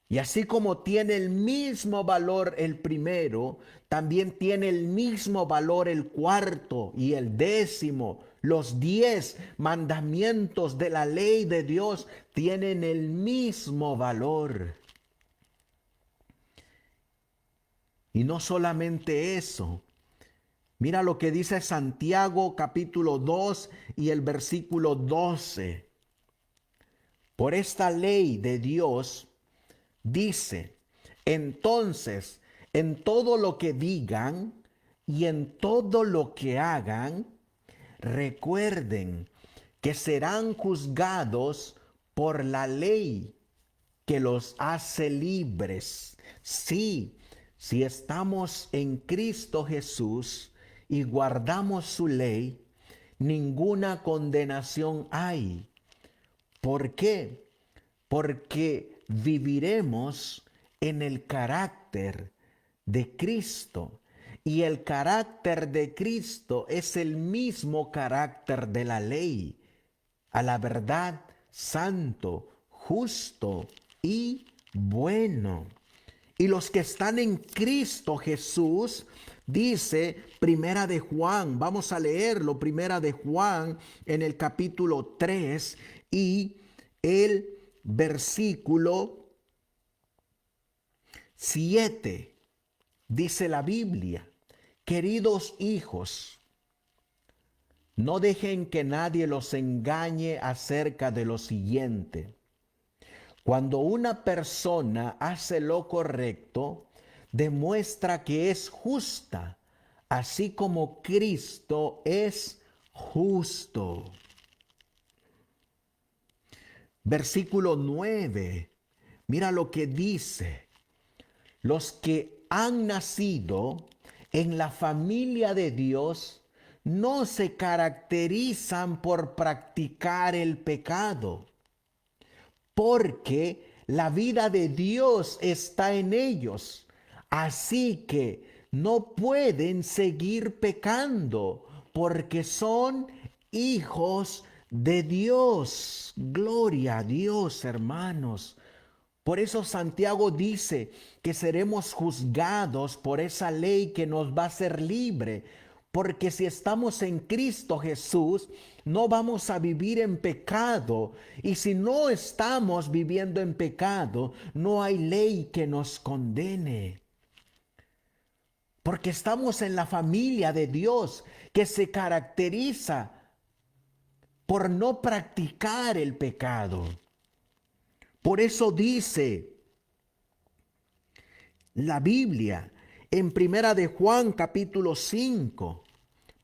Y así como tiene el mismo valor el primero, también tiene el mismo valor el cuarto y el 10. Los 10 mandamientos de la ley de Dios tienen el mismo valor. Y no solamente eso. Mira lo que dice Santiago capítulo 2 y el versículo 12. Por esta ley de Dios dice, entonces, en todo lo que digan y en todo lo que hagan, recuerden que serán juzgados por la ley que los hace libres. Sí, si estamos en Cristo Jesús y guardamos su ley, ninguna condenación hay. ¿Por qué? Porque viviremos en el carácter de Cristo. Y el carácter de Cristo es el mismo carácter de la ley. A la verdad, santo, justo y bueno. Y los que están en Cristo Jesús, dice Primera de Juan, vamos a leerlo, Primera de Juan en el capítulo 3 y el versículo 7, dice la Biblia, queridos hijos, no dejen que nadie los engañe acerca de lo siguiente. Cuando una persona hace lo correcto, demuestra que es justa, así como Cristo es justo. Versículo 9. Mira lo que dice. Los que han nacido en la familia de Dios no se caracterizan por practicar el pecado, porque La vida de Dios está en ellos. Así que no pueden seguir pecando porque son hijos de Dios. Gloria a Dios, hermanos. Por eso Santiago dice que seremos juzgados por esa ley que nos va a hacer libre. Porque si estamos en Cristo Jesús, no vamos a vivir en pecado. Y si no estamos viviendo en pecado, no hay ley que nos condene. Porque estamos en la familia de Dios, que se caracteriza por no practicar el pecado. Por eso dice la Biblia en Primera de Juan capítulo 5.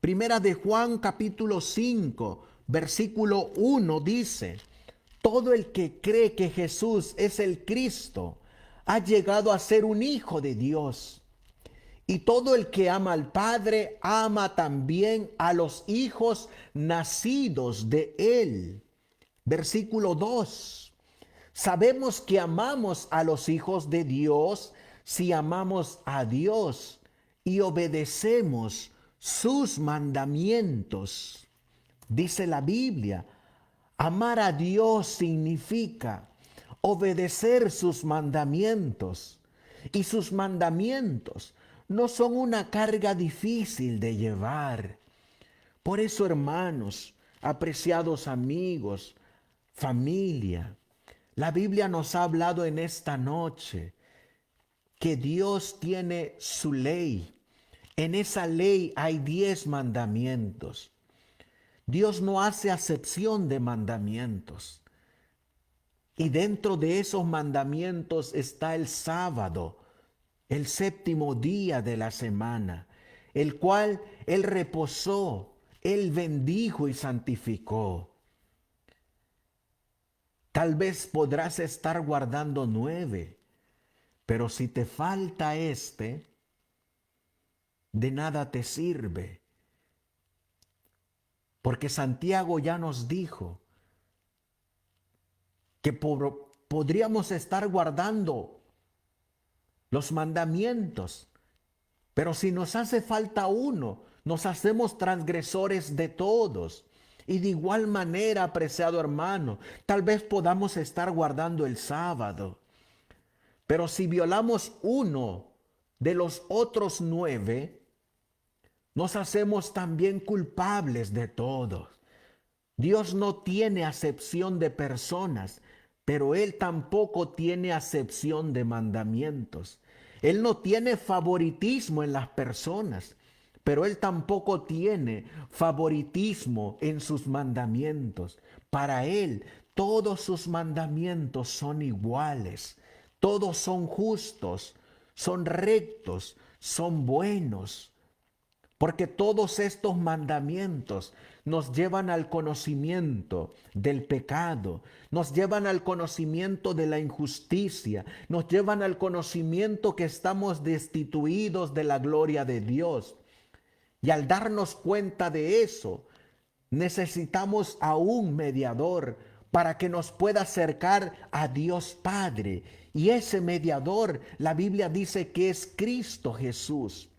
Primera de Juan capítulo 5, versículo 1 dice: todo el que cree que Jesús es el Cristo ha llegado a ser un hijo de Dios. Y todo el que ama al Padre ama también a los hijos nacidos de él. Versículo 2. Sabemos que amamos a los hijos de Dios si amamos a Dios y obedecemos sus mandamientos. Dice la Biblia, amar a Dios significa obedecer sus mandamientos. Y sus mandamientos no son una carga difícil de llevar. Por eso, hermanos, apreciados amigos, familia, la Biblia nos ha hablado en esta noche que Dios tiene su ley. En esa ley hay 10 mandamientos. Dios no hace acepción de mandamientos. Y dentro de esos mandamientos está el sábado, el séptimo día de la semana, el cual Él reposó, Él bendijo y santificó. Tal vez podrás estar guardando 9, pero si te falta este, de nada te sirve. Porque Santiago ya nos dijo que podríamos estar guardando los mandamientos, pero si nos hace falta uno, nos hacemos transgresores de todos. Y de igual manera, apreciado hermano, tal vez podamos estar guardando el sábado, pero si violamos uno de los otros 9, nos hacemos también culpables de todos. Dios no tiene acepción de personas, pero Él tampoco tiene acepción de mandamientos. Él no tiene favoritismo en las personas, pero Él tampoco tiene favoritismo en sus mandamientos. Para Él, todos sus mandamientos son iguales, todos son justos, son rectos, son buenos. Porque todos estos mandamientos nos llevan al conocimiento del pecado, nos llevan al conocimiento de la injusticia, nos llevan al conocimiento que estamos destituidos de la gloria de Dios. Y al darnos cuenta de eso, necesitamos a un mediador para que nos pueda acercar a Dios Padre. Y ese mediador, la Biblia dice que es Cristo Jesús.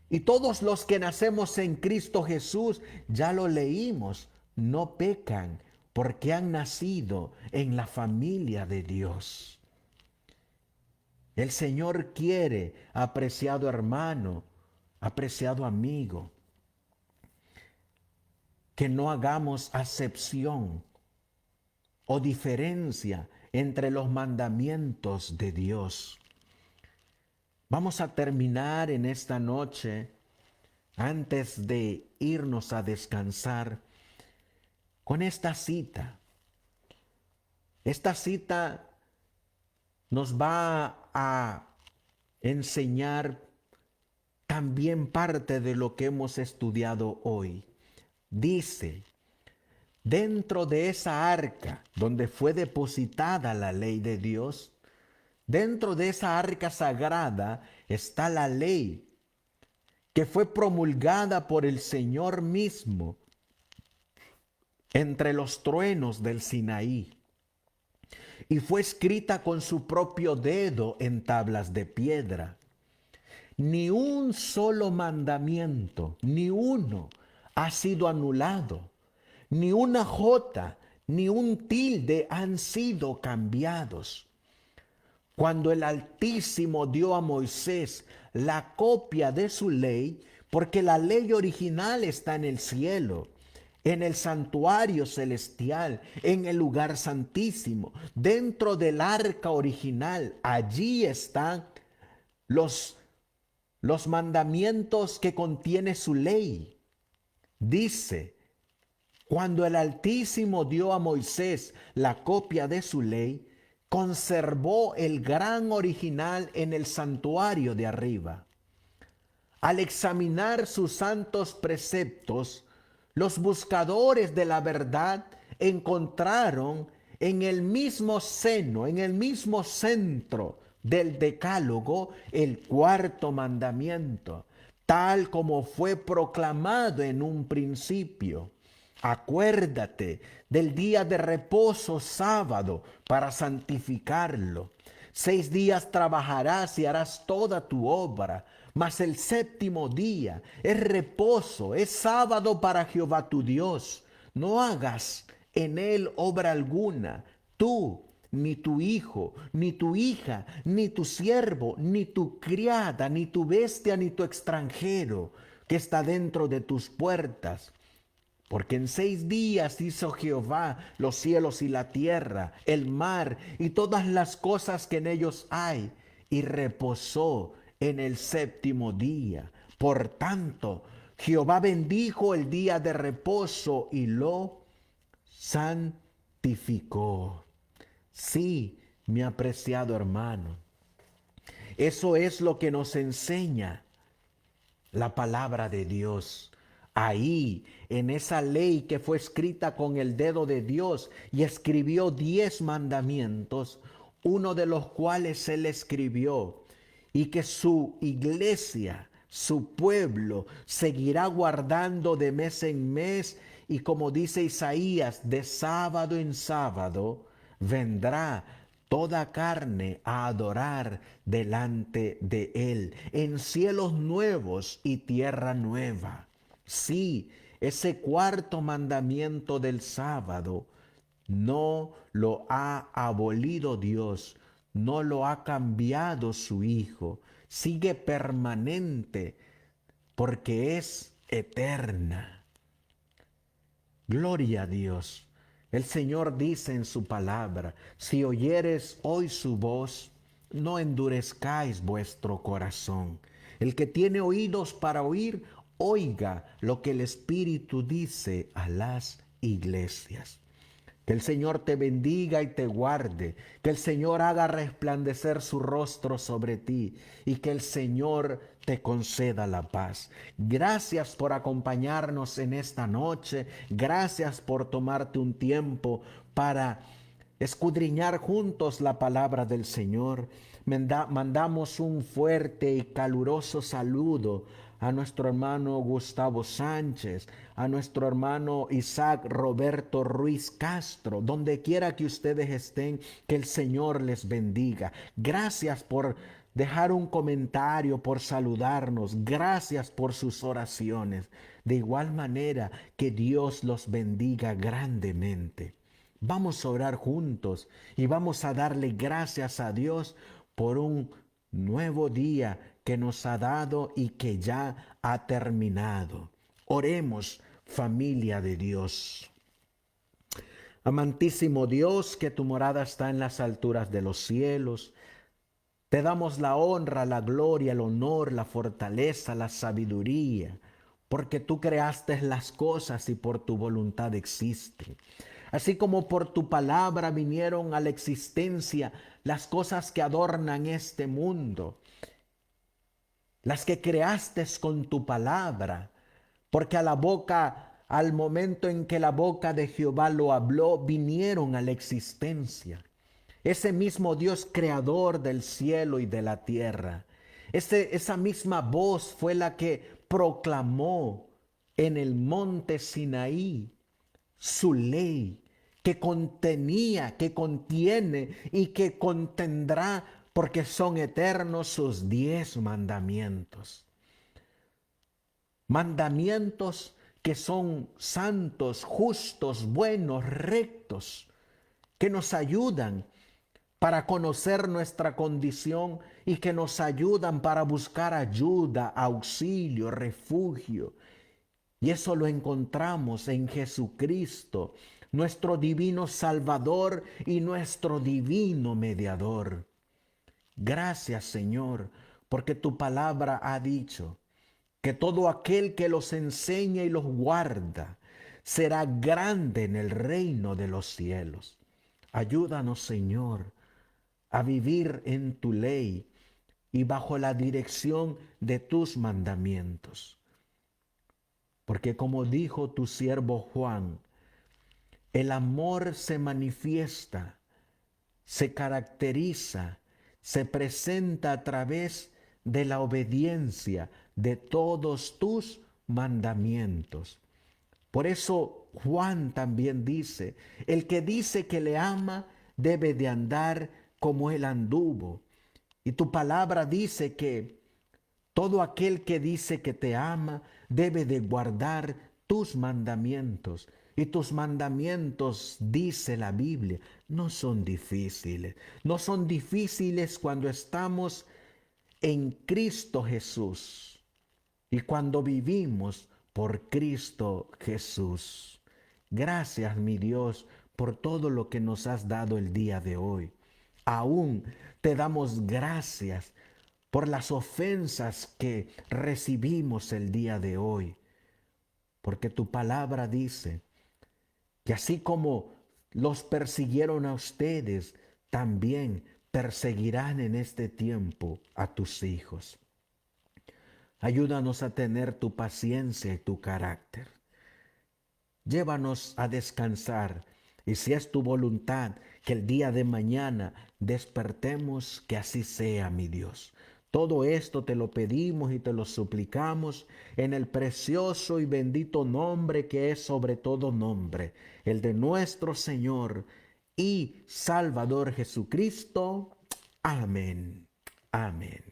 Y todos los que nacemos en Cristo Jesús, ya lo leímos, no pecan porque han nacido en la familia de Dios. El Señor quiere, apreciado hermano, apreciado amigo, que no hagamos acepción o diferencia entre los mandamientos de Dios. Vamos a terminar en esta noche, antes de irnos a descansar, con esta cita. Esta cita nos va a enseñar también parte de lo que hemos estudiado hoy. Dice, dentro de esa arca donde fue depositada la ley de Dios, dentro de esa arca sagrada está la ley que fue promulgada por el Señor mismo entre los truenos del Sinaí. y fue escrita con su propio dedo en tablas de piedra. Ni un solo mandamiento, ni uno, ha sido anulado, ni una jota, ni un tilde han sido cambiados. Cuando el Altísimo dio a Moisés la copia de su ley, porque la ley original está en el cielo, en el santuario celestial, en el lugar santísimo, dentro del arca original, allí están los mandamientos que contiene su ley. Dice, cuando el Altísimo dio a Moisés la copia de su ley, conservó el gran original en el santuario de arriba. Al examinar sus santos preceptos, los buscadores de la verdad encontraron en el mismo seno, en el mismo centro del decálogo, el cuarto mandamiento, tal como fue proclamado en un principio. Acuérdate del día de reposo sábado para santificarlo. 6 días trabajarás y harás toda tu obra, mas el séptimo día es reposo, es sábado para Jehová tu Dios. No hagas en él obra alguna, tú, ni tu hijo, ni tu hija, ni tu siervo, ni tu criada, ni tu bestia, ni tu extranjero que está dentro de tus puertas. Porque en 6 días hizo Jehová los cielos y la tierra, el mar y todas las cosas que en ellos hay, y reposó en el séptimo día. Por tanto, Jehová bendijo el día de reposo y lo santificó. Sí, mi apreciado hermano, eso es lo que nos enseña la palabra de Dios. Ahí, en esa ley que fue escrita con el dedo de Dios y escribió 10 mandamientos, uno de los cuales él escribió y que su iglesia, su pueblo, seguirá guardando de mes en mes y como dice Isaías, de sábado en sábado, vendrá toda carne a adorar delante de él, en cielos nuevos y tierra nueva. Sí, ese cuarto mandamiento del sábado no lo ha abolido Dios, no lo ha cambiado su Hijo, sigue permanente porque es eterna. Gloria a Dios. El Señor dice en su palabra, si oyeres hoy su voz, no endurezcáis vuestro corazón. El que tiene oídos para oír, oiga lo que el Espíritu dice a las iglesias. Que el Señor te bendiga y te guarde, que el Señor haga resplandecer su rostro sobre ti y que el Señor te conceda la paz. Gracias por acompañarnos en esta noche, gracias por tomarte un tiempo para escudriñar juntos la palabra del Señor. Mandamos un fuerte y caluroso saludo a nuestro hermano Gustavo Sánchez, a nuestro hermano Isaac Roberto Ruiz Castro, donde quiera que ustedes estén, que el Señor les bendiga. Gracias por dejar un comentario, por saludarnos, gracias por sus oraciones. De igual manera, que Dios los bendiga grandemente. Vamos a orar juntos y vamos a darle gracias a Dios por un nuevo día que nos ha dado y que ya ha terminado. Oremos, familia de Dios. Amantísimo Dios, que tu morada está en las alturas de los cielos, te damos la honra, la gloria, el honor, la fortaleza, la sabiduría, porque tú creaste las cosas y por tu voluntad existen. Así como por tu palabra vinieron a la existencia las cosas que adornan este mundo, las que creaste con tu palabra, porque al momento en que la boca de Jehová lo habló, vinieron a la existencia. Ese mismo Dios creador del cielo y de la tierra, esa misma voz fue la que proclamó en el monte Sinaí su ley, que contenía, que contiene y que contendrá, porque son eternos sus 10 mandamientos. Mandamientos que son santos, justos, buenos, rectos, que nos ayudan para conocer nuestra condición y que nos ayudan para buscar ayuda, auxilio, refugio. Y eso lo encontramos en Jesucristo, nuestro divino Salvador y nuestro divino mediador. Gracias, Señor, porque tu palabra ha dicho que todo aquel que los enseña y los guarda será grande en el reino de los cielos. Ayúdanos, Señor, a vivir en tu ley y bajo la dirección de tus mandamientos. Porque como dijo tu siervo Juan, el amor se manifiesta, se caracteriza, se presenta a través de la obediencia de todos tus mandamientos. Por eso Juan también dice, el que dice que le ama debe de andar como él anduvo. Y tu palabra dice que todo aquel que dice que te ama debe de guardar tus mandamientos. Y tus mandamientos, dice la Biblia, no son difíciles. No son difíciles cuando estamos en Cristo Jesús y cuando vivimos por Cristo Jesús. Gracias, mi Dios, por todo lo que nos has dado el día de hoy. Aún te damos gracias por las ofensas que recibimos el día de hoy, porque tu palabra dice que así como los persiguieron a ustedes, también perseguirán en este tiempo a tus hijos. Ayúdanos a tener tu paciencia y tu carácter. Llévanos a descansar y si es tu voluntad que el día de mañana despertemos, que así sea, mi Dios. Todo esto te lo pedimos y te lo suplicamos en el precioso y bendito nombre que es sobre todo nombre, el de nuestro Señor y Salvador Jesucristo. Amén. Amén.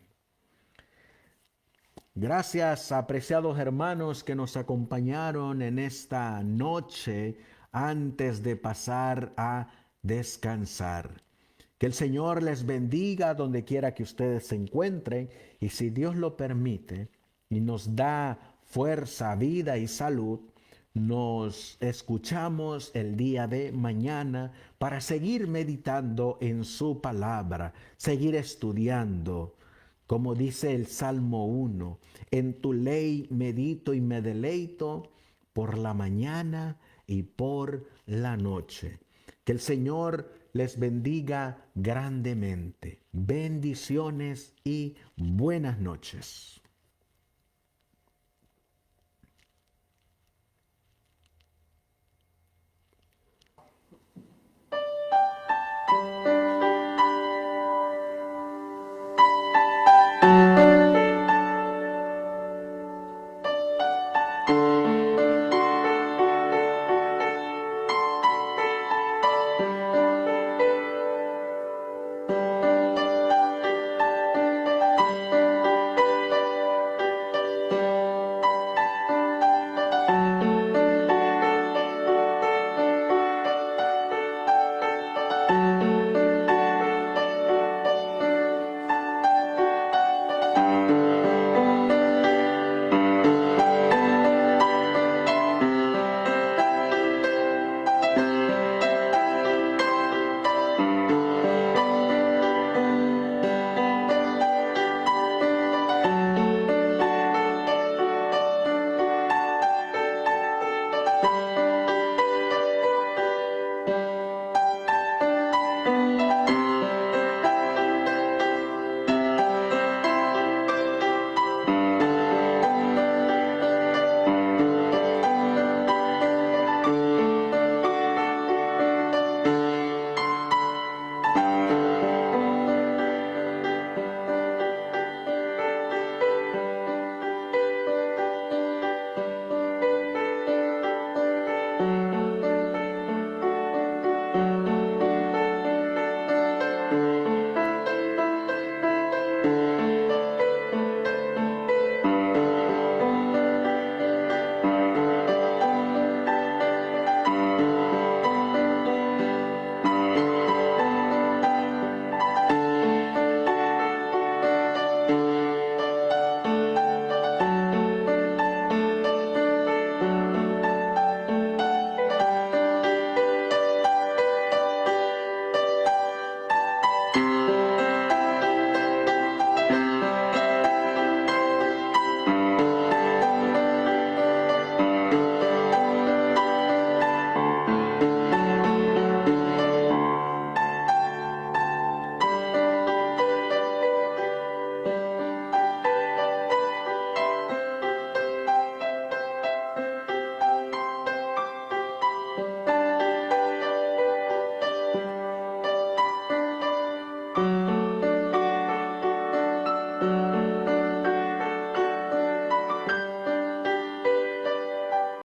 Gracias, apreciados hermanos que nos acompañaron en esta noche antes de pasar a descansar. Que el Señor les bendiga donde quiera que ustedes se encuentren y si Dios lo permite y nos da fuerza, vida y salud, nos escuchamos el día de mañana para seguir meditando en su palabra, seguir estudiando. Como dice el Salmo 1, en tu ley medito y me deleito por la mañana y por la noche. Que el Señor les bendiga grandemente. Bendiciones y buenas noches.